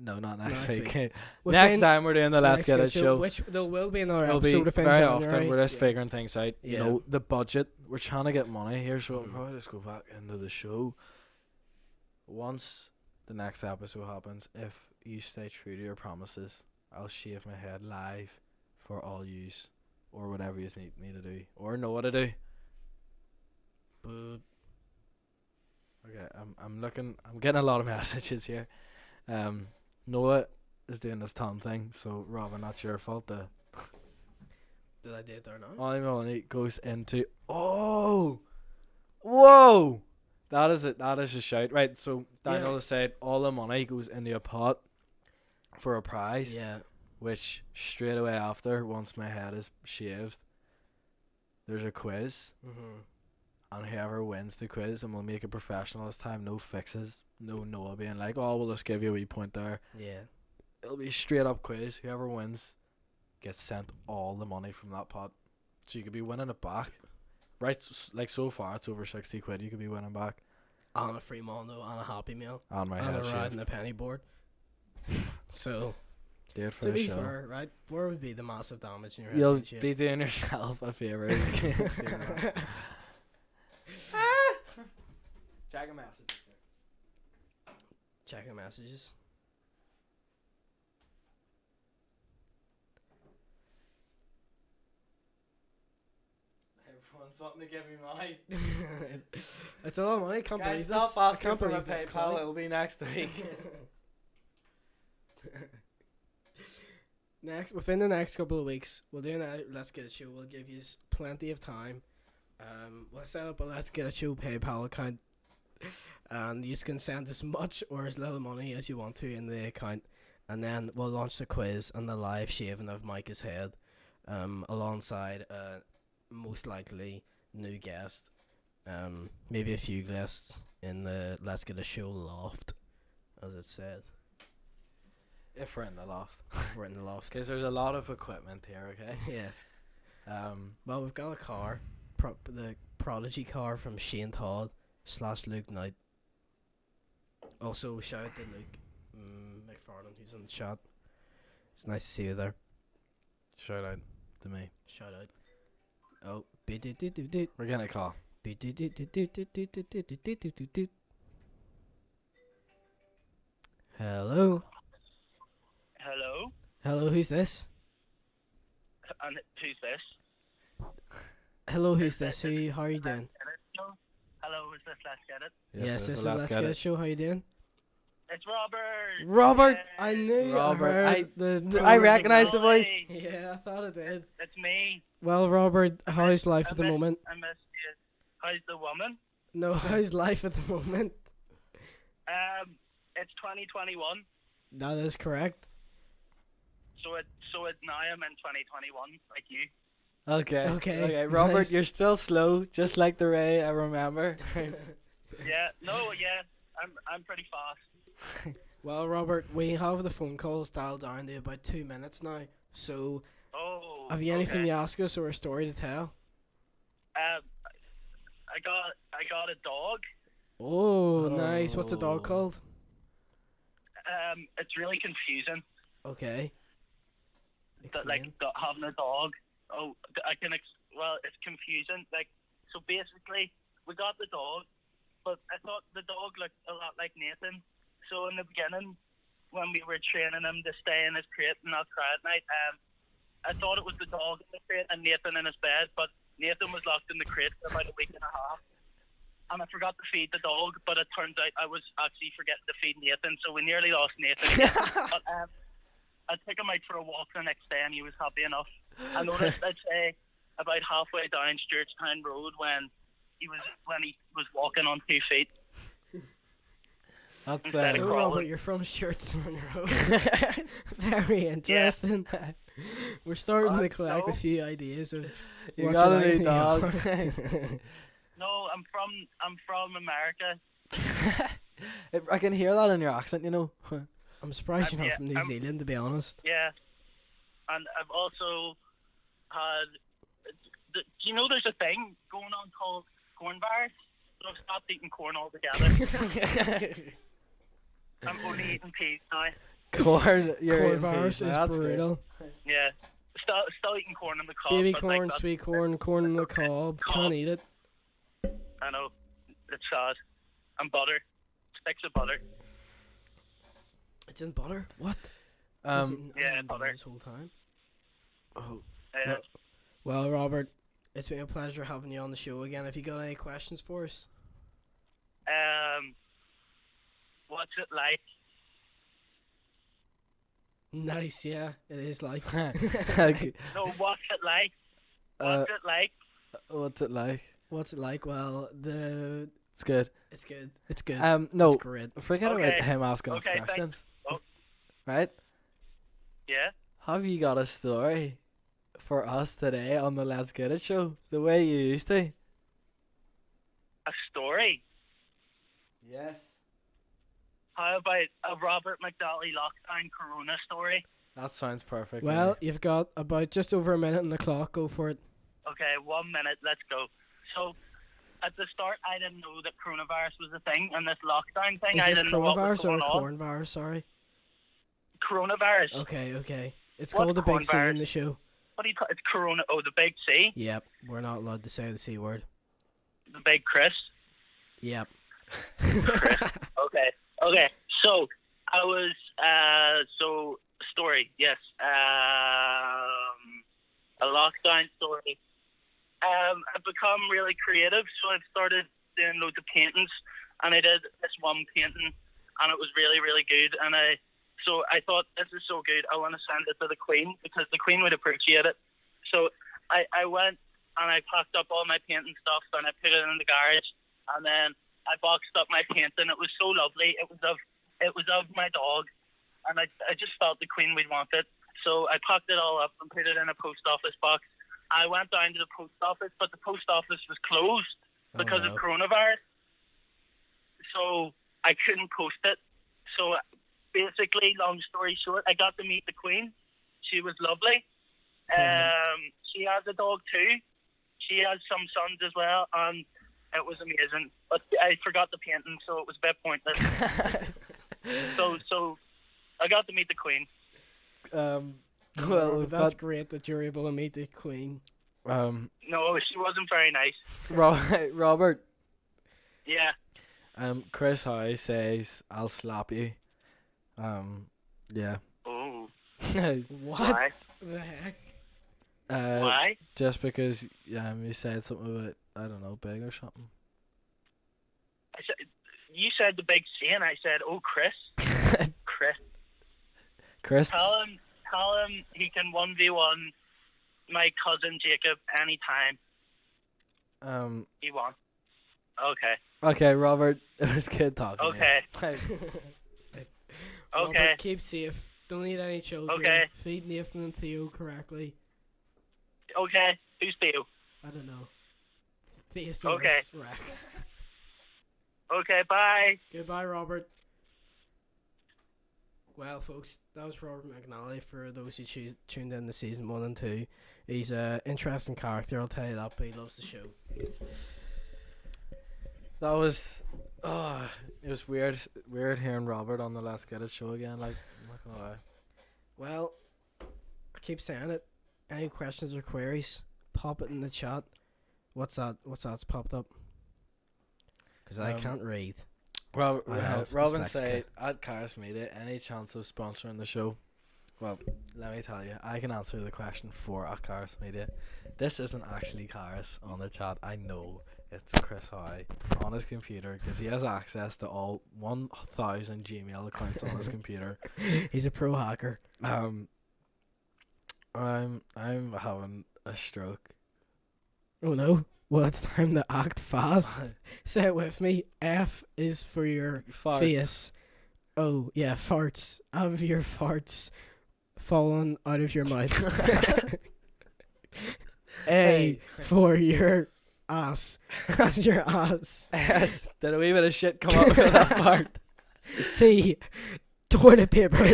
No, not next Next week. week. Next Within time we're doing the Let's next Get It schedule, show. which there will be another It'll be episode of very January. often. We're just Yeah. figuring things out. You Yeah. know, the budget. We're trying to get money here, so I'll Mm. probably just go back into the show. Once the next episode happens, if you stay true to your promises, I'll shave my head live for all yous, or whatever you need me to do, or know what to do. But Okay, I'm getting a lot of messages here. Noah is doing this Tom thing, so Robin, that's your fault. Did I do it there now? All the money goes into. Oh, whoa! That is it. That is a shout, right? So Daniel Yeah. has said all the money goes into a pot for a prize, Yeah. which straight away after, once my head is shaved, there's a quiz, Mhm. and whoever wins the quiz, and we'll make it professional this time. No fixes. No Noah being like, oh, we'll just give you a wee point there. Yeah. It'll be straight up quiz. Whoever wins gets sent all the money from that pot. So you could be winning it back. Right, like so far, it's over 60 quid you could be winning back. And a free Mondo and a Happy Meal On my and head a ride shaved. in the penny board. So Do it for to the be show. fair, right, where would be the massive damage in your You'll head? be doing yourself a favour. Check a message. Checking messages. Everyone's wanting to give me money. It's a lot of money. I can't Guys, believe this. stop I asking can't for my believe this. PayPal. Chloe. It'll be next week. Within the next couple of weeks, we'll do a Let's Get It Show. We'll give you plenty of time. We'll set up a Let's Get It Show PayPal account, and you can send as much or as little money as you want to in the account, and then we'll launch the quiz and the live shaving of Micah's head, alongside most likely new guest, maybe a few guests in the Let's Get a Show loft, as it said. If we're in the loft. If we're in the loft. Because there's a lot of equipment here, okay? Yeah. Well, we've got a car, the Prodigy car from Shane Todd / Luke Knight. Also, shout out to Luke McFarlane, who's in the chat. It's nice to see you there. Shout out to me. Shout out. Oh, be-do-do-do-do. We're getting a call. Be-do-do-do-do-do-do-do-do-do-do. Hello. Hello, Hello, who's this? and who's this? Hello, who's this? How are you doing? Hello, is this Let's Get It? Yes, it this is is a Let's Get It Show. How you doing? It's Robert. Robert, Yay. I knew. Robert, I heard the I Robert recognise the voice. Lovely. Yeah, I thought I did. It's me. Well, Robert, how's life I at the miss- moment? I missed you. How's the woman? No, how's life at the moment? It's 2021, That is correct. so now I'm in 2021, like you. Okay. Okay, Robert, nice. you're still slow, just like the Ray I remember. Yeah. No. Yeah. I'm pretty fast. Well, Robert, we have the phone calls dialed down to about 2 minutes now. So, Oh. have you anything okay. to ask us or a story to tell? I got a dog. Oh, nice. What's the dog Oh. called? It's really confusing. Okay. That like Explain. having a dog. Oh, well, it's confusing. Like, so basically, we got the dog, but I thought the dog looked a lot like Nathan. So in the beginning, when we were training him to stay in his crate and not cry at night, I thought it was the dog in the crate and Nathan in his bed, but Nathan was locked in the crate for about a week and a half. And I forgot to feed the dog, but it turns out I was actually forgetting to feed Nathan, so we nearly lost Nathan. But I took him out for a walk the next day and he was happy enough. I noticed, I'd say, about halfway down Stewartstown Road when he was walking on 2 feet. That's Instead So, of Robert, crawling. you're from Shirtstown Road. Very interesting. We're starting to collect a no. few ideas of You what got you a like new in dog. the No, I'm from America. I can hear that in your accent, you know. I'm surprised you're not Yeah, from New Zealand, to be honest. Yeah, and I've also had. Do you know there's a thing going on called corn virus? So I've stopped eating corn altogether. I'm only eating peas now. Corn, Coronavirus is brutal. Yeah, still eating corn on the cob. Baby but corn, like that- sweet corn, corn on the cob. Can't eat it. I know, it's sad. And butter, sticks of butter. It's in butter. What? I was eating yeah, butter butter. this whole time. Oh, Yeah. Well, Robert, it's been a pleasure having you on the show again. Have you got any questions for us? What's it like? Nice, yeah, it is like. okay. No, what's it like? What's it like? What's it like? What's it like? Well, It's good. it's good. It's good. No, It's great. forget Okay. about him asking us Okay, thanks. questions. Oh. Right? Yeah. Have you got a story for us today on the Let's Get It show? The way you used to? A story. Yes. How about a Robert McDolly lockdown Corona story? That sounds perfect. Well, you've got about just over a minute on the clock. Go for it. Okay, 1 minute. Let's go. So, at the start, I didn't know that coronavirus was a thing, and this lockdown thing, Is I this didn't know what was coronavirus or going on. corn virus? Sorry. Coronavirus. Okay. It's What's called the Big C corn in the show. What do you call it? It's Corona. Oh, the Big C. Yep. We're not allowed to say the C word. The Big Chris. Yep. Okay. Okay. So I was story. Yes. A lockdown story. I've become really creative, so I've started doing loads of paintings, and I did this one painting, and it was really, really good. And I thought, this is so good, I want to send it to the Queen because the Queen would appreciate it. So I went and I packed up all my painting stuff and I put it in the garage, and then I boxed up my painting. It was so lovely. It was of my dog, and I just felt the Queen would want it. So I packed it all up and put it in a post office box. I went down to the post office, but the post office was closed because of coronavirus. So I couldn't post it. So basically, long story short, I got to meet the Queen. She was lovely. She has a dog too. She has some sons as well, and it was amazing. But I forgot the painting, so it was a bit pointless. so I got to meet the Queen. Well, that's great that you're able to meet the Queen. No, she wasn't very nice. Robert. Yeah. Chris Howe says I'll slap you. Yeah. Oh. What Why? the heck? Why? Just because you said something about, I don't know, big or something. You said the Big C, and I said, "Oh, Chris, Chris." Crisps. Tell him he can 1v1 my cousin Jacob anytime he wants. Okay. Okay, Robert. It was good talking. Okay. To you. Robert, Okay. keep safe. Don't need any children. Okay. Feed Nathan and Theo correctly. Okay. Who's Theo? I don't know. Theosaurus Okay. Rex. Okay. Bye. Goodbye, Robert. Well, folks, that was Robert McNally. For those who tuned in to season 1 and 2, he's an interesting character. I'll tell you that. But he loves the show. That was, it was weird hearing Robert on the Let's Get It show again. Like, I'm not gonna lie. Well, I keep saying it. Any questions or queries, pop it in the chat. What's that? What's that's popped up? Because I can't read. Robin dyslexia. said at Karis Media, any chance of sponsoring the show? Well, let me tell you, I can answer the question for at Karis Media. This isn't actually Karis on the chat. I know it's Chris Howe on his computer because he has access to all 1,000 Gmail accounts on his computer. He's a pro hacker. I'm having a stroke. Oh no. Well, it's time to act fast. Say it with me. F is for your Fart. face. Oh, yeah, farts. Have your farts fallen out of your mouth. A for your ass. That's your ass. Yes, did a wee bit of shit come up with that part. T, toilet paper.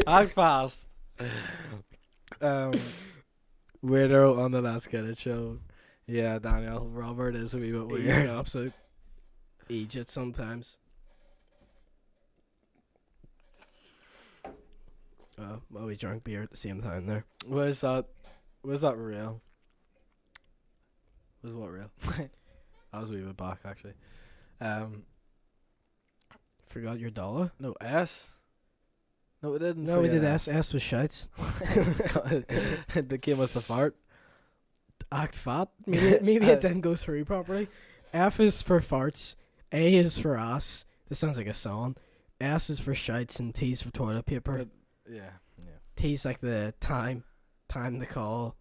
Act fast. Weirdo on the Let's Get It show. Yeah, Daniel. Robert is a wee bit He's weird. an absolute idiot sometimes. Well, we drank beer at the same time there. Was that real? Was what real? That was a wee bit back actually. Forgot your dollar? No S. No, we didn't. No, we forget did S. S was shouts. That came with the fart. Act fat. Maybe it didn't go through properly. F is for farts. A is for ass. This sounds like a song. S is for shouts and T is for toilet paper. Yeah. T's like the time time to call.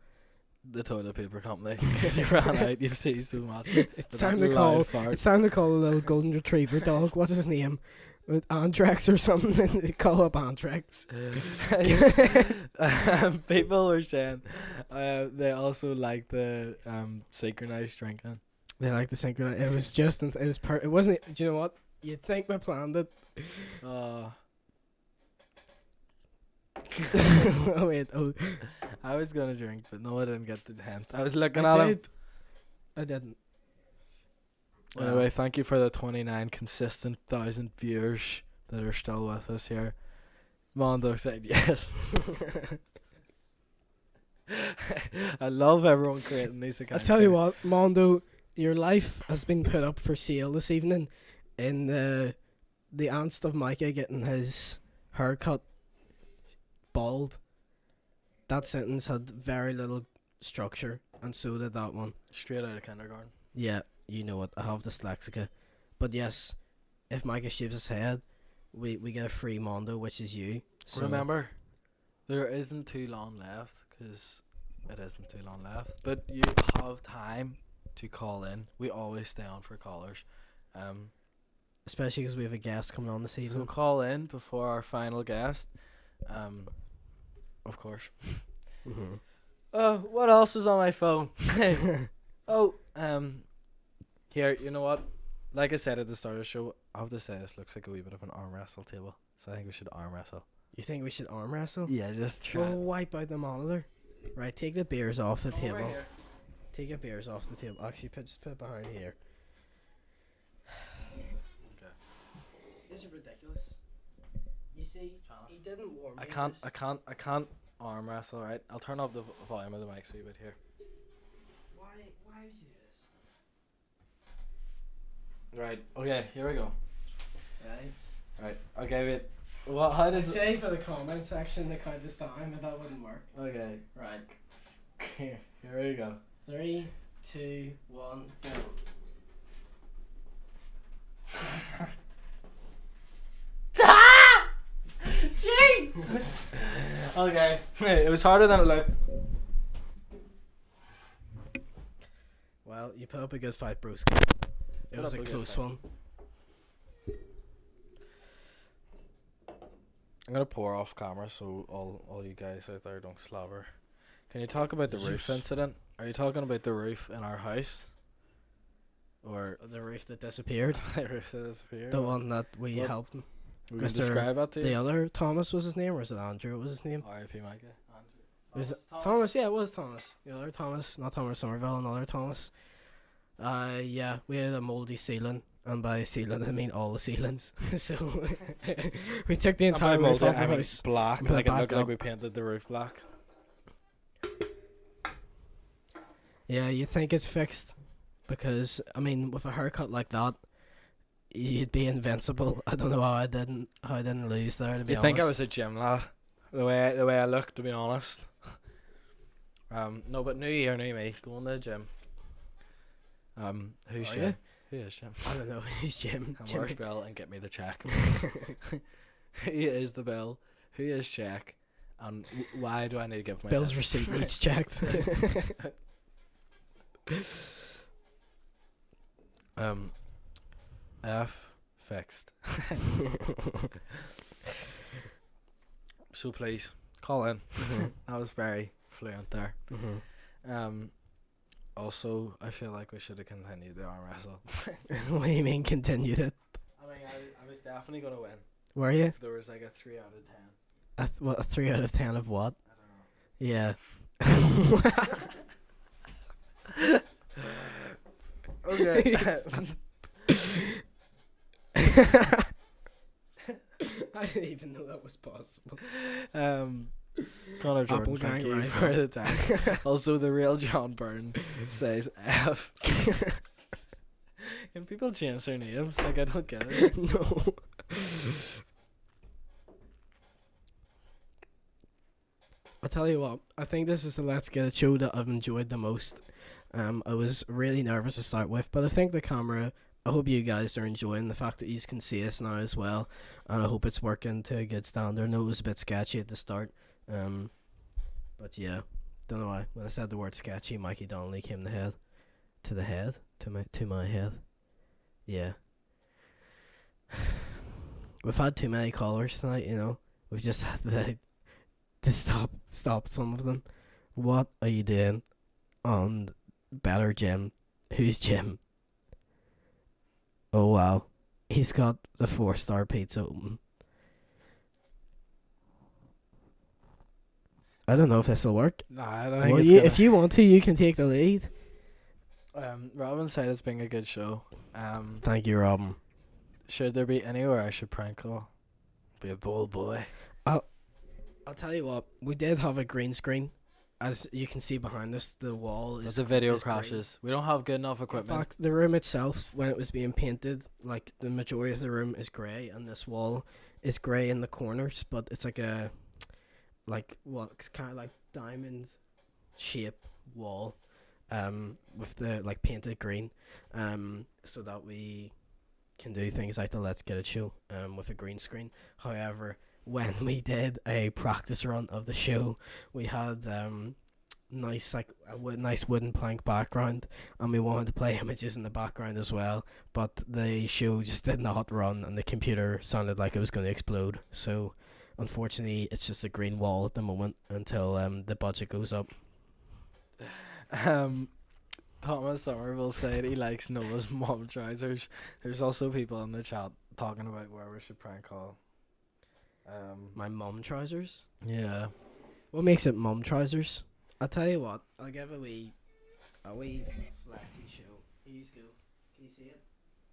The toilet paper company. Because you ran out. You've seen so much. It's time to call. It's time to call a little golden retriever dog. What's his name? Anthrax or something. They call up Anthrax. People were saying they also like the synchronized drinking. They like the synchronize. It was just. It was. It wasn't. Do you know what? You'd think we planned it. Oh, Oh wait. Oh, I was gonna drink, but no, I didn't get the hint. I was looking I at him. did. I didn't. Anyway, thank you for the 29 consistent thousand viewers that are still with us here. Mondo said yes. I love everyone creating these I accounts. tell you what, Mondo, your life has been put up for sale this evening in the anst of Micah getting his haircut bald. That sentence had very little structure, and so did that one. Straight out of kindergarten. Yeah, you know it. I have dyslexia. But yes, if Micah shaves his head, we get a free Mondo, which is you. So Remember, there isn't too long left, because it isn't too long left. But you have time to call in. We always stay on for callers. especially because we have a guest coming on this So evening. call in before our final guest. Of course. Mm-hmm. What else was on my phone? Here, you know what? Like I said at the start of the show, I have to say this looks like a wee bit of an arm wrestle table. So I think we should arm wrestle. You think we should arm wrestle? Yeah, just try. We'll wipe out the monitor. Right, take the beers off the table. Take your beers off the table. Actually, just put it behind here. Okay. This is ridiculous. You see, he didn't warn me. I can't arm wrestle, right? I'll turn off the volume of the mic so you bit here. Why would you do this? Right, okay, here we go. Right. Right, okay, wait. Well, how I'd does say for the comment section to count this down, but that wouldn't work. Okay, Right. here we go. 3, 2, 1, go. Gee! Okay, it was harder than it looked. Well, you put up a good fight, broski. It Put was up a a good close fight. one. I'm gonna pour off camera so all you guys out there don't slobber. Can you talk about the roof Yes. incident? Are you talking about the roof in our house? Or The roof that disappeared. the roof that disappeared? The one that we What? helped him. We can Mr. describe that to The you? other Thomas was his name, or was it Andrew? What was his name? R.I.P. Micah. Was it Thomas? Yeah, it was Thomas. The other Thomas, not Thomas Somerville, another Thomas. Yeah, we had a mouldy ceiling, and by ceiling I mean all the ceilings. So we took the entire roof off the house. Black, and put it like it back looked like up. we painted the roof black. Yeah, you think it's fixed, because I mean, with a haircut like that, you'd be invincible. I don't know how I didn't lose there. To be You honest, think I was a gym lad? The way I looked, to be honest. No, but new year, new me, going to the gym. Who's Are Jim? you? Who is Jim? I don't know. He's Jim. And Jimmy. where's Bill? And get me the check. Who is the Bill? Who is check? And why do I need to give my Bill's check? receipt needs checked. F fixed. So please call in. I was very fluent there. Also, I feel like we should have continued the arm wrestle. What do you mean continued it? I mean, I was definitely gonna win Were you? if there was like a 3 out of 10. A 3 out of 10 of what? I Yeah. don't know. Okay. I didn't even know that was possible. Connor Apple Jordan, gang thank you rising. for the time. Also, the real John Byrne says F. Can people change their names? Like, I don't get it. No. I tell you what, I think this is the Let's Get It show that I've enjoyed the most. I was really nervous to start with, but I think the camera, I hope you guys are enjoying the fact that you can see us now as well, and I hope it's working to a good standard. I know it was a bit sketchy at the start, but yeah, Don't know why. When I said the word sketchy, Mikey Donnelly came to head. To the head? To my head. Yeah. We've had too many callers tonight, you know. We've just had to stop some of them. What are you doing on Better Jim? Who's Jim? Oh wow. He's got the 4-star pizza open. I don't know if this will work. Nah, I don't Well, think it's if you want to, you can take the lead. Robin said it's been a good show. Thank you, Robin. Should there be anywhere I should prank call? Be a bold boy. I'll tell you what. We did have a green screen, as you can see behind us. The wall is. The video is green. crashes. We don't have good enough In equipment. fact, the room itself, when it was being painted, like the majority of the room is grey, and this wall is grey in the corners, but it's like a, it's kind of like diamond shape wall, with the painted green, so that we can do things like the Let's Get It show, with a green screen. However, when we did a practice run of the show, we had nice nice wooden plank background, and we wanted to play images in the background as well, but the show just did not run, and the computer sounded like it was going to explode. So unfortunately, it's just a green wall at the moment until the budget goes up. Thomas Somerville said he likes Noah's mom trousers. There's also people in the chat talking about where we should prank call. My mum trousers. Yeah. What makes it mum trousers? I'll tell you what. I'll give a wee flexi show. Here you go. Can you see it?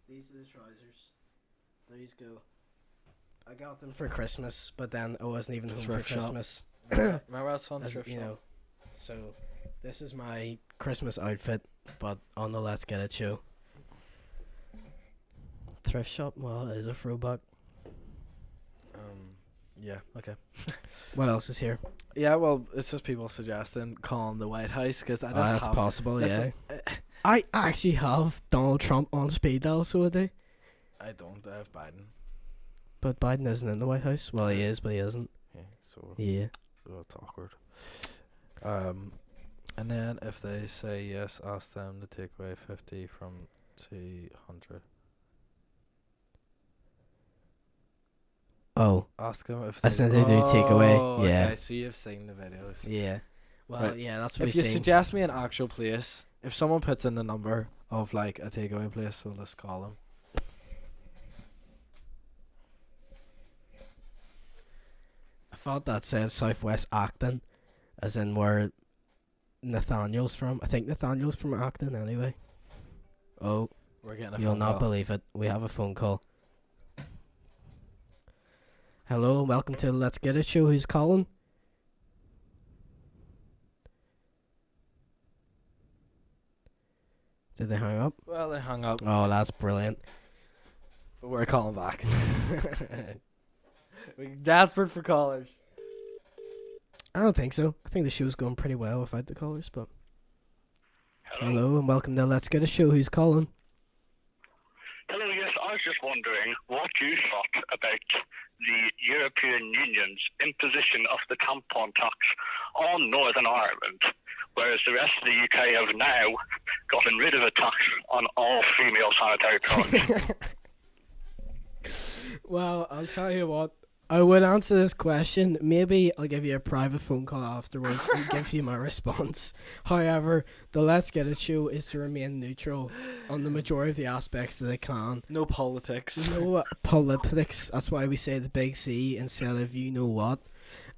These are the trousers. There you go. I got them for Christmas, but then I wasn't even home for Thrift shop. Christmas. Remember that song? As, Thrift you shop? know. So this is my Christmas outfit, but on the Let's Get It show. Thrift shop. Well, it is a throwback. Yeah. Okay. What else is here? Yeah. Well, it's just people suggesting calling the White House because I just That's have. possible. Listen, Yeah. I actually have Donald Trump on speed dial, so I do. I don't. I have Biden. But Biden isn't in the White House. Well, he is, but he isn't. Yeah. So Yeah. it's awkward. And then if they say yes, ask them to take away 50 from 200. Oh, Ask them if That's something to do takeaway, yeah. Okay, so you've seen the videos. yeah. Well, Right. yeah, that's what If we you see. suggest me an actual place, if someone puts in the number of like a takeaway place, we'll just call them. I thought that said Southwest Acton, as in where Nathaniel's from. I think Nathaniel's from Acton anyway. Oh, We're getting a you'll phone not call. believe it. We have a phone call. Hello, and welcome to the Let's Get It show. Who's calling? Did they hang up? Well, they hung up. Oh, that's brilliant. But we're calling back. We're desperate for callers. I don't think so. I think the show's going pretty well without the callers, but... Hello. Hello, and welcome to Let's Get a Show. Who's calling? Hello, yes, I was just wondering what you thought about the European Union's imposition of the tampon tax on Northern Ireland, whereas the rest of the UK have now gotten rid of a tax on all female sanitary products. Well, I'll tell you what. I will answer this question. Maybe I'll give you a private phone call afterwards and give you my response. However, the Let's Get It show is to remain neutral on the majority of the aspects that it can. No politics. No politics. That's why we say the big C instead of you know what.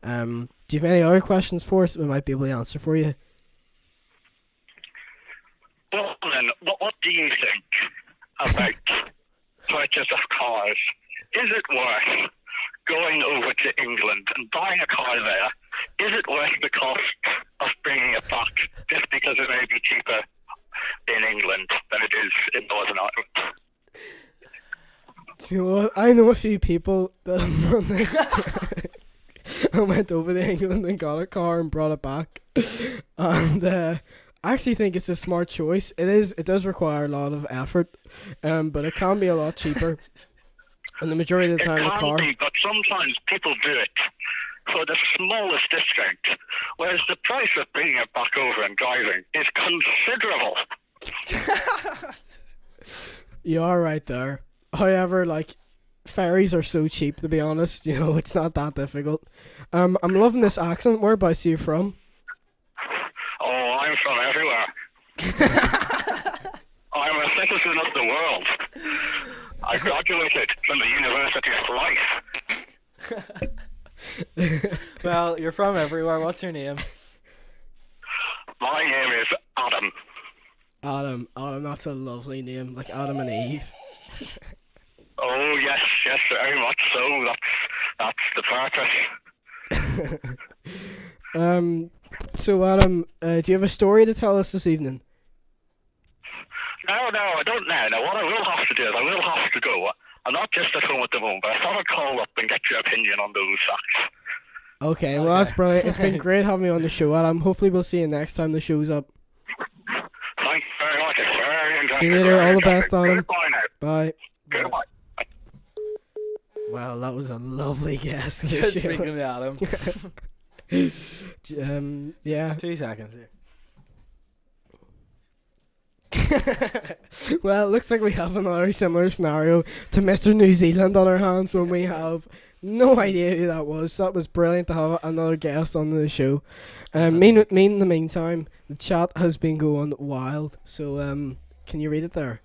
Do you have any other questions for us that we might be able to answer for you? Well, then, what do you think about purchase of cars? Is it worth going over to England and buying a car there? Is it worth the cost of bringing it back just because it may be cheaper in England than it is in Northern Ireland? Do you know what? I know a few people that have done this. I went over to England and got a car and brought it back. And I actually think it's a smart choice. It does require a lot of effort, but it can be a lot cheaper. And the majority of the time, it the can car. be, but sometimes people do it for the smallest discount whereas the price of bringing it back over and driving is considerable. You are right there. However, like, ferries are so cheap, to be honest. You know, it's not that difficult. I'm loving this accent. Whereabouts are you from? Oh, I'm from everywhere. I'm a citizen of the world. I graduated from the University of Life. Well, you're from everywhere. What's your name? My name is Adam. Adam, that's a lovely name, like Adam and Eve. Oh, yes, very much so. That's the purpose. So Adam, do you have a story to tell us this evening? No, I don't know. Now, what I will have to do is I will have to go. I'm not just at home at the moment, but I thought I'd call up and get your opinion on those facts. Okay, well, that's brilliant. It's been great having you on the show, Adam. Hopefully we'll see you next time the show's up. Thanks very much. It's very interesting. See you later. All the best, Adam. Goodbye now. Bye. Goodbye. Well, that was a lovely guest. of the Just show. speaking to Adam. Yeah. 2 seconds here. Well, it looks like we have another similar scenario to Mr. New Zealand on our hands when we have no idea who that was. That was brilliant to have another guest on the show. In the meantime, the chat has been going wild. So, can you read it there?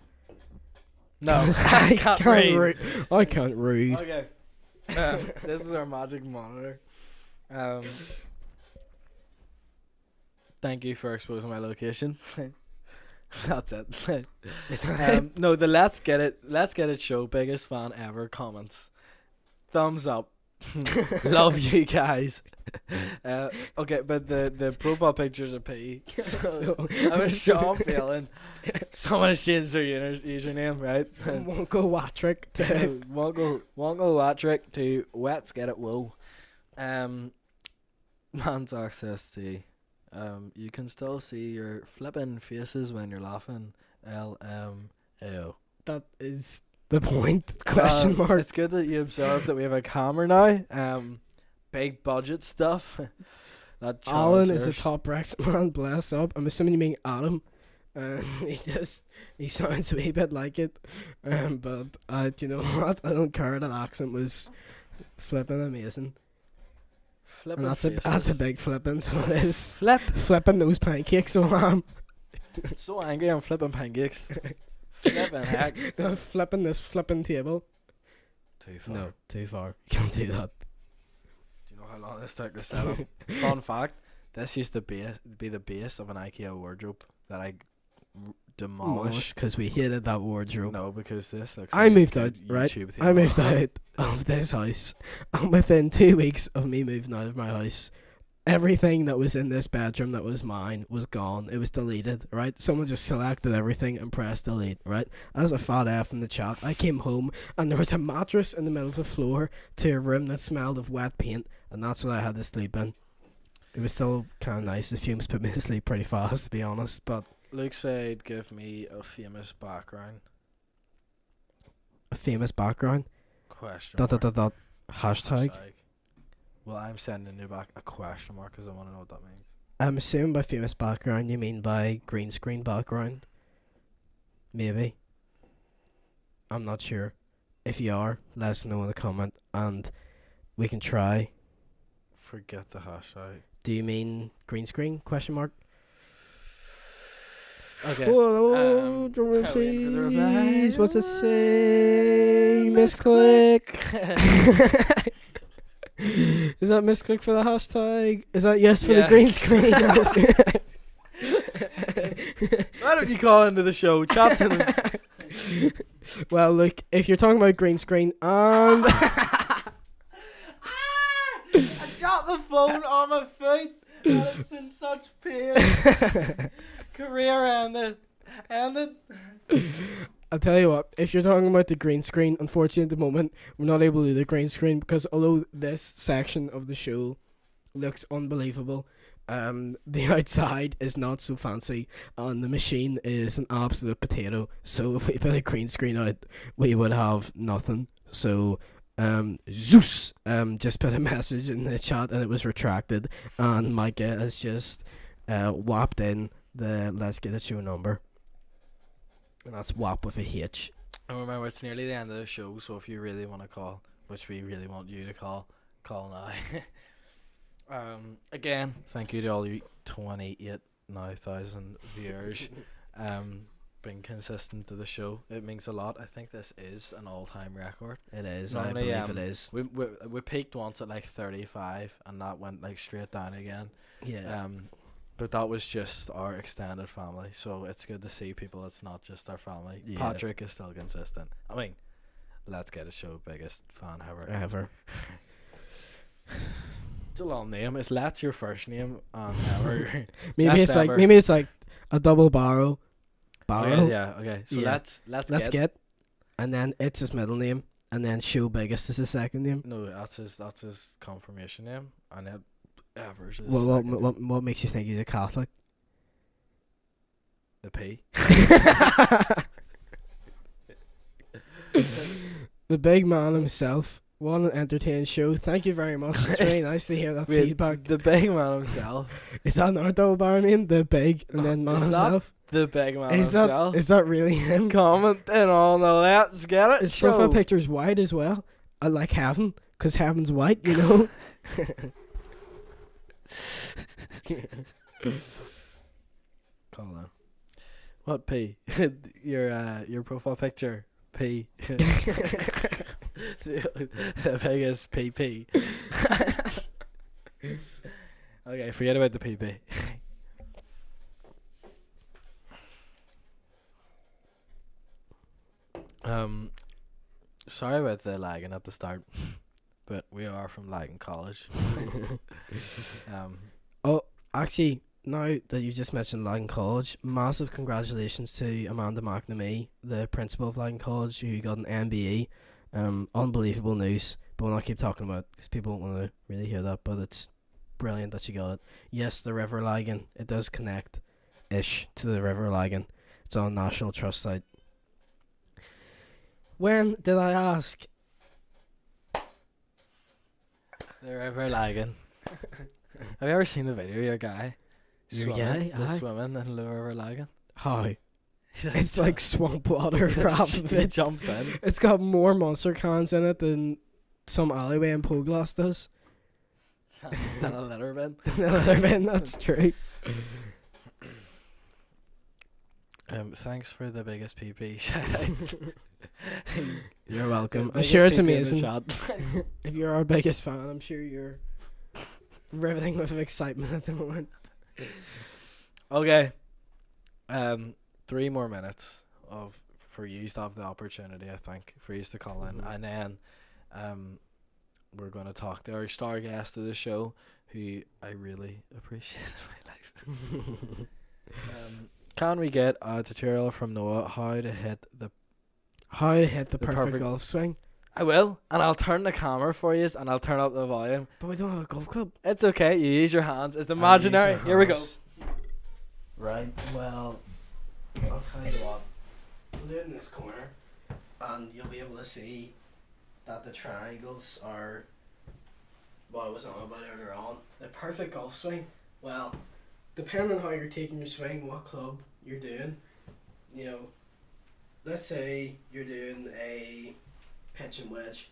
No, I can't read. I can't read. Okay. This is our magic monitor. Thank you for exposing my location. That's it. Is that it? No, the Let's Get It show biggest fan ever comments. Thumbs up. Love you guys. Okay, but the profile pictures are P. So I was Sean Phelan. Someone has changed their username, right? Wonko Watrick to Wonko Watrick to Let's Get It Whoa. Man's access to. You can still see your flipping faces when you're laughing. LMAO. that is the point. Question mark. It's good that you observed that we have a camera now. Big budget stuff. That Alan is the Charles top Brexit man. Bless up. I'm assuming you mean Adam. He sounds a wee bit like it. But do you know what? I don't care. That accent was flipping amazing. Flipping And that's a big flipping. So it is flipping those pancakes. So So angry I'm flipping pancakes. Flipping heck. I'm flipping this flipping table. Too far. No, too far. You can't do that. Do you know how long this took to set up? Fun fact, this used to be the base of an IKEA wardrobe that I demolished. Because we hated that wardrobe. No, because this looks I like moved a out, right? YouTube I moved out of this house, and within 2 weeks of me moving out of my house, everything that was in this bedroom that was mine was gone. It was deleted, right? Someone just selected everything and pressed delete, right? As a fat F in the chat, I came home and there was a mattress in the middle of the floor to a room that smelled of wet paint, and that's what I had to sleep in. It was still kind of nice. The fumes put me to sleep pretty fast, to be honest, but Luke said, "Give me a famous background." a famous background. Question. Dot dot mark. dot dot. Hashtag. Well, I'm sending you back a question mark because I want to know what that means. I'm assuming by famous background you mean by green screen background. Maybe. I'm not sure. If you are, let us know in the comment and we can try. Forget the hashtag. Do you mean green screen? Question mark. Okay. Whoa, drum roll, are we in for the please. reply? What's it say? Misclick. Is that misclick for the hashtag? Is that yes for the Yes. green screen? Why don't you call into the show? Chat's in. Well, look, if you're talking about green screen and I dropped the phone on my feet. And it's in such pain. Career ended. I'll tell you what, if you're talking about the green screen, unfortunately at the moment we're not able to do the green screen because although this section of the show looks unbelievable, the outside is not so fancy and the machine is an absolute potato. So if we put a green screen out, we would have nothing. So Zeus just put a message in the chat and it was retracted, and Micah has just whapped in the Let's Get It Show number, and that's WAP with a H. And remember, it's nearly the end of the show, so if you really want to call, which we really want you to call now. Again, thank you to all you 28,000 viewers. Being consistent to the show, it means a lot. I think this is an all-time record. It is. Normally, I believe it is. We peaked once at like 35, and that went like straight down again. Yeah. But that was just our extended family, so it's good to see people. It's not just our family. Yeah. Patrick is still consistent. I mean, Let's Get It Show biggest fan ever. It's a long name. Is Let's your first name? Ever. maybe it's like a double barrel. Yeah. Okay. So Yeah. let's get, and then it's his middle name, and then Show Biggest is his second name. No, that's his confirmation name, and then Evers is What makes you think he's a Catholic? the P. The big man himself. What an entertaining show. Thank you very much. It's really nice to hear that Wait, feedback. The big man himself. Is that another double barrel name? The big and then man Is that himself? The big man Is himself. that really him? Commenting on the Let's Get It His show. profile picture's white as well. I like heaven, because heaven's white, you know? Colin. What P? your profile picture. P. The biggest PP. Okay, forget about the PP. Sorry about the lagging at the start, but we are from Lagan College. Actually, now that you just mentioned Lagan College, massive congratulations to Amanda McNamee, the principal of Lagan College, who got an MBE. Unbelievable news, but we'll not keep talking about it because people don't want to really hear that, but it's brilliant that she got it. Yes, the River Lagan, it does connect-ish to the River Lagan. It's on National Trust site. When did I ask? The River Lagan. Have you ever seen the video of your guy? Your swimming- guy? the Aye. swimming in the River Lagan? How? It's like swamp water for half of He it. jumps in. It's got more monster cans in it than some alleyway in Poglass does. Than a litter bin. That's true. Thanks for the biggest PP. You're welcome. The I'm sure it's biggest PP in the amazing. chat. If you're our biggest fan, I'm sure you're riveting with excitement at the moment. Okay. 3 more minutes for you to have the opportunity, I think, for you to call in, and then we're going to talk to our star guest of the show, who I really appreciate in my life. Can we get a tutorial from Noah how to hit the? How to hit the The perfect perfect- golf swing. I will, and I'll turn the camera for you, and I'll turn up the volume. But we don't have a golf club. It's okay. You use your hands. It's I'll imaginary. use my Here we go. hands. Right, well, I'll tell you what. We'll do it in this corner, and you'll be able to see that the triangles are what I was on about earlier on. The perfect golf swing, well, depending on how you're taking your swing, what club you're doing, you know, let's say you're doing a pitch and wedge,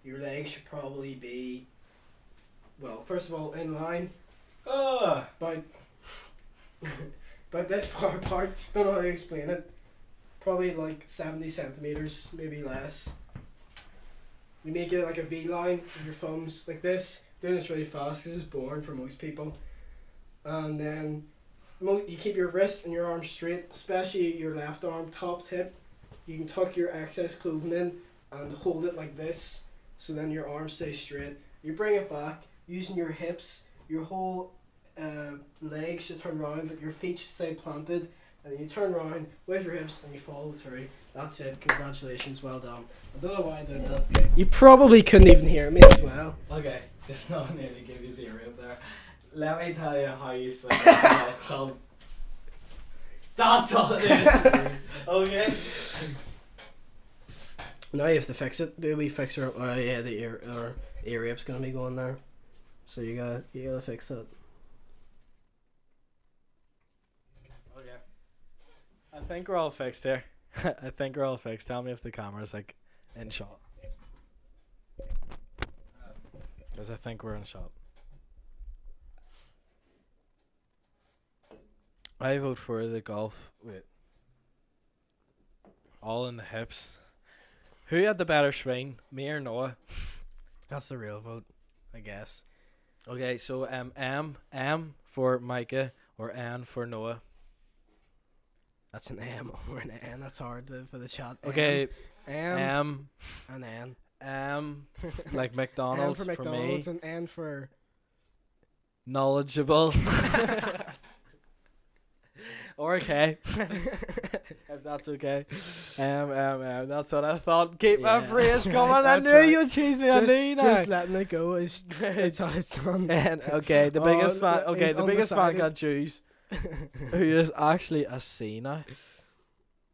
your legs should probably be, well, first of all, in line, about this far apart. Don't know how to explain it. Probably like 70 centimeters, maybe less. You make it like a V line with your thumbs like this. Doing this really fast because it's boring for most people. And then you keep your wrists and your arms straight, especially your left arm top tip. You can tuck your excess clothing in and hold it like this, so then your arms stay straight. You bring it back using your hips. Your whole legs should turn around, but your feet should stay planted. And then you turn around with your hips and you follow through. That's it. Congratulations. Well done. I don't know why I did that. You probably couldn't even hear me as well. Okay, just not nearly give you 0 up there. Let me tell you how you swing. That's all it is. Okay. Now you have to fix it. Do we fix her? Oh yeah, the ear rape's gonna be going there. So you gotta fix that. Okay. I think we're all fixed here. I think we're all fixed. Tell me if the camera's like in shot. Because I think we're in shot. I vote for the golf. Wait. All in the hips. Who had the better swing, me or Noah? That's the real vote, I guess. Okay, so M for Micah or N for Noah. That's an M or an N. That's hard for the chat. Okay, M M and N. like M McDonald's for for McDonald's me. and N for Knowledgeable. Or okay. If that's okay. That's what I thought. Keep my Yeah, phrase that's coming. right, I that's knew right. you'd cheese me on knee now. just letting it go is it's how it's done. And okay, the Oh, biggest fan. he's Okay, the biggest fan undecided. can choose. Who is actually a Cena?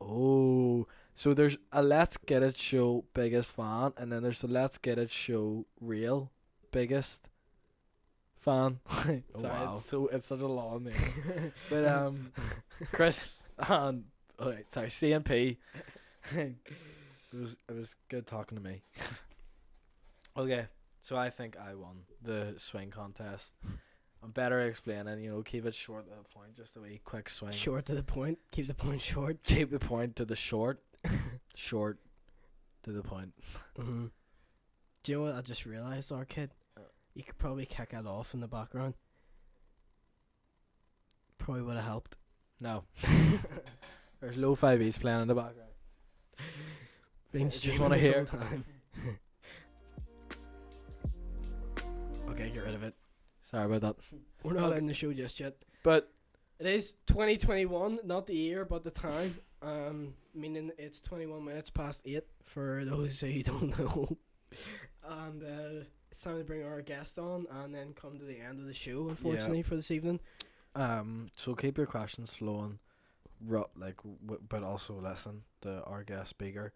Oh, so there's a Let's Get It Show biggest fan, and then there's the Let's Get It Show real biggest fan. Sorry, wow. it's such a long name. But Chris and sorry, CNP. it was good talking to me. Okay, so I think I won the swing contest. I'm better at explaining, keep it short to the point, just a wee quick swing. Short to the point. Keep the point short. Keep the point to the short. Short to the point. Mm-hmm. Do you know what I just realised, our kid? You could probably kick it off in the background. Probably would have helped. No. There's low 5Es playing in the background. Been Just streaming wanna this hear. whole time. Okay, get rid of it. Sorry about that. We're not Okay. in the show just yet. But It is 2021, not the year, but the time. Meaning it's 21 minutes past 8 for those who don't know. And it's time to bring our guest on and then come to the end of the show, unfortunately, for this evening. so keep your questions flowing, but also listen to our guest speaker.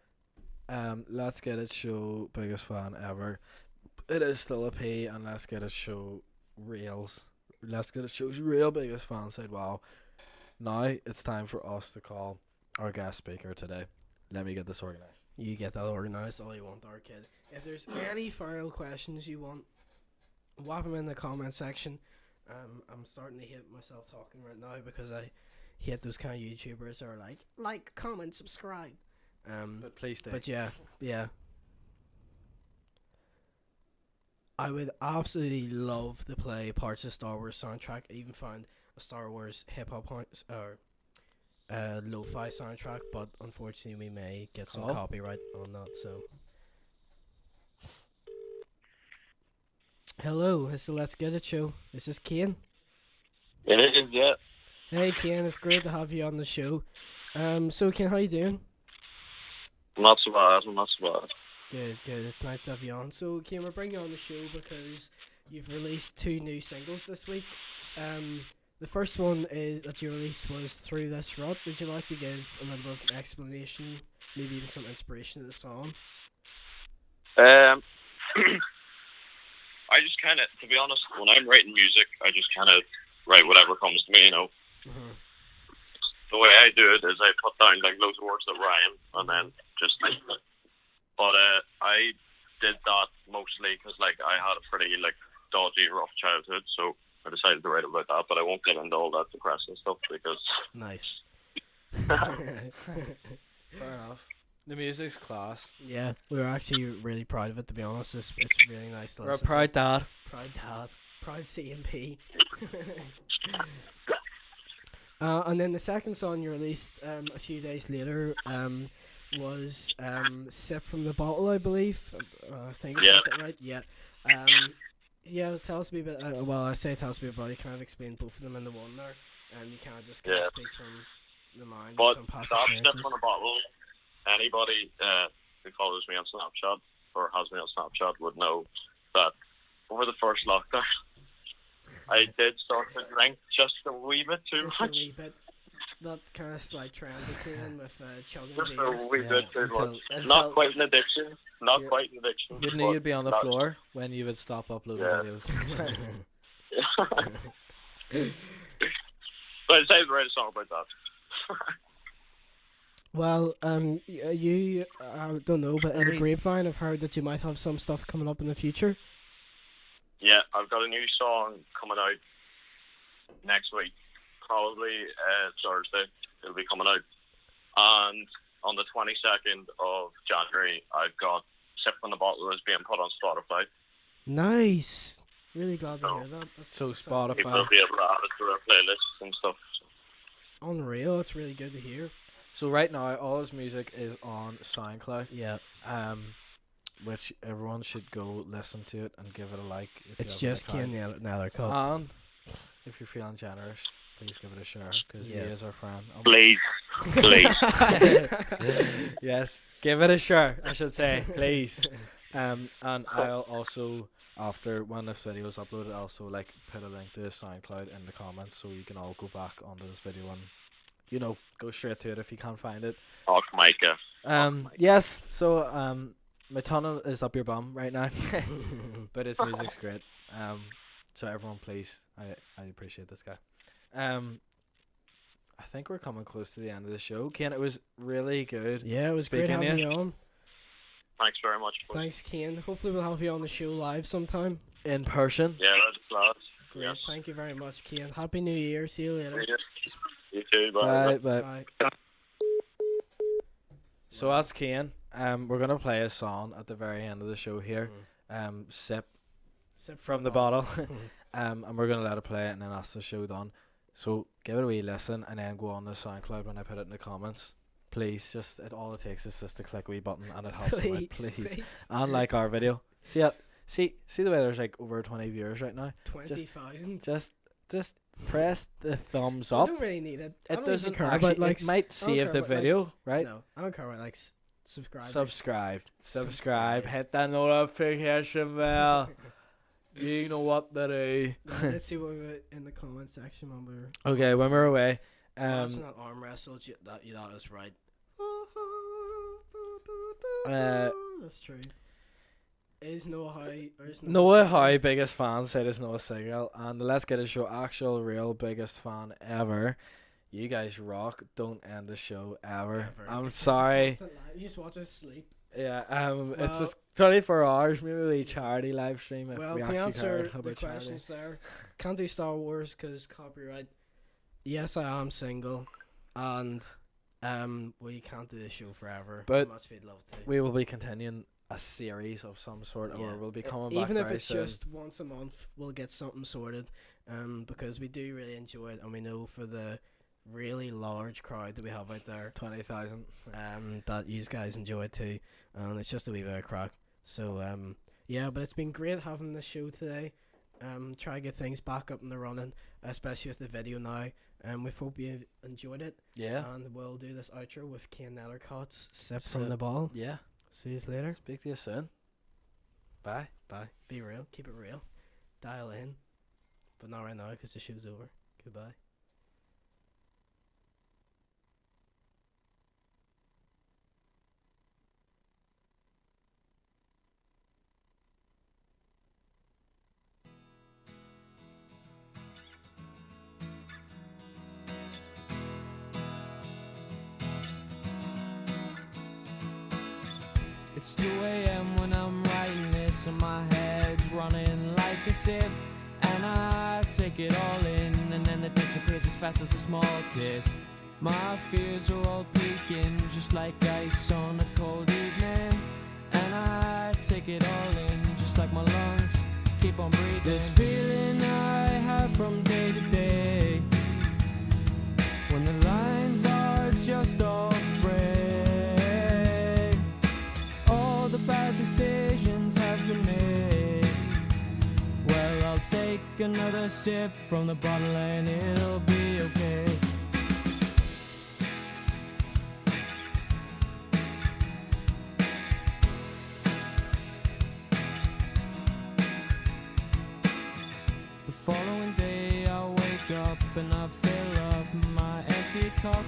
Let's Get It Show biggest fan ever. It is still a P, and Let's Get It Show reels. Let's Get It Show's real biggest fan said, "Wow." Now it's time for us to call our guest speaker today. Let me get this organized. You get that organised all you want, our kid. If there's any final questions you want, whap them in the comment section. I'm starting to hate myself talking right now because I hate those kind of YouTubers that are like, comment, subscribe. But please stay. But yeah. I would absolutely love to play parts of Star Wars soundtrack. I even found a Star Wars hip hop or lo-fi soundtrack, but unfortunately we may get some Oh. copyright on that. So, hello, it's the Let's Get It show. Is this Kane? It is, yeah. Hey Kane, it's great to have you on the show. So Kane, how you doing? Not so bad, not so bad. Good. It's nice to have you on. So, Kim, we're bringing you on the show because you've released 2 new singles this week. The first one that you released was Through This Rut. Would you like to give a little bit of an explanation, maybe even some inspiration to the song? I just kind of, to be honest, when I'm writing music, I just kind of write whatever comes to me, Mm-hmm. The way I do it is I put down loads of words that rhyme and then just but I did that mostly because I had a pretty dodgy, rough childhood, so I decided to write about that. But I won't get into all that depressing stuff because Nice. Fair enough. The music's class. Yeah, we were actually really proud of it, to be honest. It's really nice to We're a listen to. proud dad. Proud dad. Proud CMP. And then the second song you released a few days later was Sip from the Bottle, I believe. I think I Yeah. got that right. Yeah. Yeah, tell us a bit. I say tell us a bit about it. You kind of explain both of them in the one there, and you kind of just Yeah. speak from the mind But and some past that's experiences. Sip on a Bottle. Anybody who follows me on Snapchat or has me on Snapchat would know that over the first lockdown, I did start to drink just a wee bit too Just a much. wee bit. that kind of slight trend that came in with chugging Just a beers. wee Yeah, bit too until- much. until- Not quite an addiction. Not Yeah. quite an addiction. You but knew you'd be on the not- floor when you would stop uploading Yeah. videos. But it's time to write a song about that. Well, you don't know, but in the grapevine, I've heard that you might have some stuff coming up in the future. Yeah, I've got a new song coming out next week. Probably Thursday. It'll be coming out. And on the 22nd of January, I've got Sip from the Bottle is being put on Spotify. Nice. Really glad to Oh. hear that. That's So sounds Spotify. People will be able to add it to their playlists and stuff. unreal. It's really good to hear. So right now, all his music is on SoundCloud, Yeah, which everyone should go listen to it and give it a like. If it's you have just an Ken account. Nethercutt. And if you're feeling generous, please give it a share because Yeah. he is our friend. Please, please. Yes, give it a share. I should say, please. And I'll also, after when this video is uploaded, I'll also like put a link to his SoundCloud in the comments so you can all go back onto this video and go straight to it if you can't find it. Oh, Micah. Yes. So my tunnel is up your bum right now, but his music's great. So everyone, please, I appreciate this guy. I think we're coming close to the end of the show. Ken, it was really good. Yeah, it was great Speaking having to you on. Thanks very much. boys. Thanks, Ken. Hopefully we'll have you on the show live sometime. In person. Yeah, that's class. Great. Yes. Thank you very much, Ken. Happy New Year. See you later. You too. Bye. Bye. Bye. So that's Ken. We're gonna play a song at the very end of the show here. Sip Sip from the bottle. And we're gonna let it play and then that's the show done. So give it a wee listen and then go on the SoundCloud when I put it in the comments. Please, all it takes is just to click a wee button and it helps them out, please. And like our video. See the way there's like over 20 viewers right now. 20,000. Just press the thumbs I up. don't really need it. I It don't even doesn't care actually. about likes. It might I don't save care the about video, likes. right? No, I don't care about likes. Subscribe. Subscribe. Subscribe. Hit that notification bell. You know what to do. Let's see what we got in the comment section when we're Okay, when we're away. watching that arm wrestle. That is right. That's true. Is Noah Howe? Noah Howe, biggest fan, said it's Noah Single, and the Let's Get It Show actual real biggest fan ever. You guys rock. Don't end the show ever. I'm It's sorry. constant live. You just watch us sleep. Yeah. It's Well- just 24 hours. Maybe a charity live stream if Well, we to actually answer care the about charity. questions there, can't do Star Wars because copyright. Yes, I am single, and we can't do this show forever. But much we'd love to. We will be continuing a series of some sort, or we'll be coming back Even if very it's soon. just once a month, we'll get something sorted. Because we do really enjoy it, and we know for the really large crowd that we have out there, 20,000. that you guys enjoy it too, and it's just a wee bit of crack. So yeah, but it's been great having this show today. Try to get things back up and the running, especially with the video now. We hope you enjoyed it. Yeah. And we'll do this outro with Ken Nethercutt's Sip Sip. from the Ball. Yeah. See you later. Speak to you soon. Bye. Bye. Be real. Keep it real. Dial in. But not right now because the show's over. Goodbye. It's 2 a.m. when I'm writing this and my head's running like a sieve. And I take it all in and then it disappears as fast as a small kiss. My fears are all peaking just like ice on a cold evening. And I take it all in just like my lungs keep on breathing. This feeling I have from day to day, when the lines are just all frayed. All the bad decisions have been made. Well, I'll take another sip from the bottle and it'll be okay. The following day I wake up and I fill up my empty cup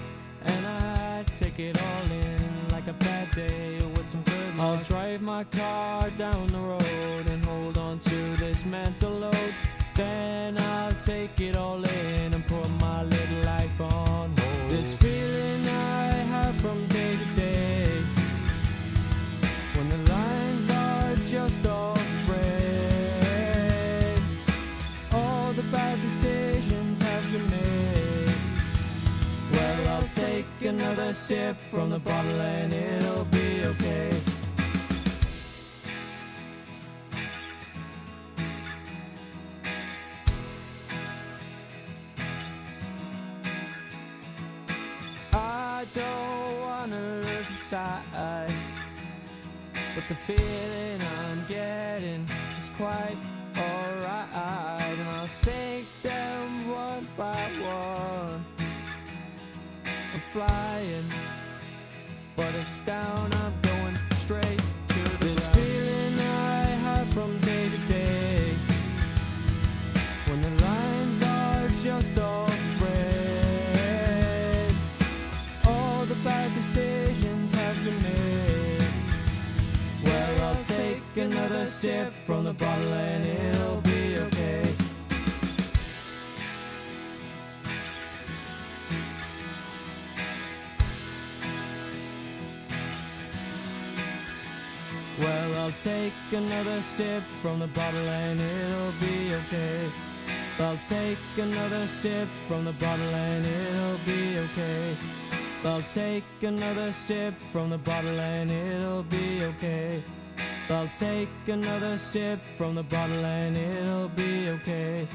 and I take it all in like a bad day with some good luck. I'll drive my car down the road and hold on to this mental load. Then I'll take it all in and put my little life on hold. This feeling I have from day to day, when the lines are just off red, all the bad decisions have been made. Well, I'll take another sip from the bottle and it'll be okay. I don't wanna lose my sight, but the feeling I'm getting is quite alright. And I'll sink them one by one. I'm flying, but it's down, I'm going straight to the This ground. Feeling I have from day to day, when the lines are just off red, all the bad decisions have been made. Well, I'll take another sip from the bottle and it'll be okay. Well, I'll take another sip from the bottle and it'll be okay. I'll take another sip from the bottle and it'll be okay. I'll take another sip from the bottle and it'll be okay. I'll take another sip from the bottle and it'll be okay.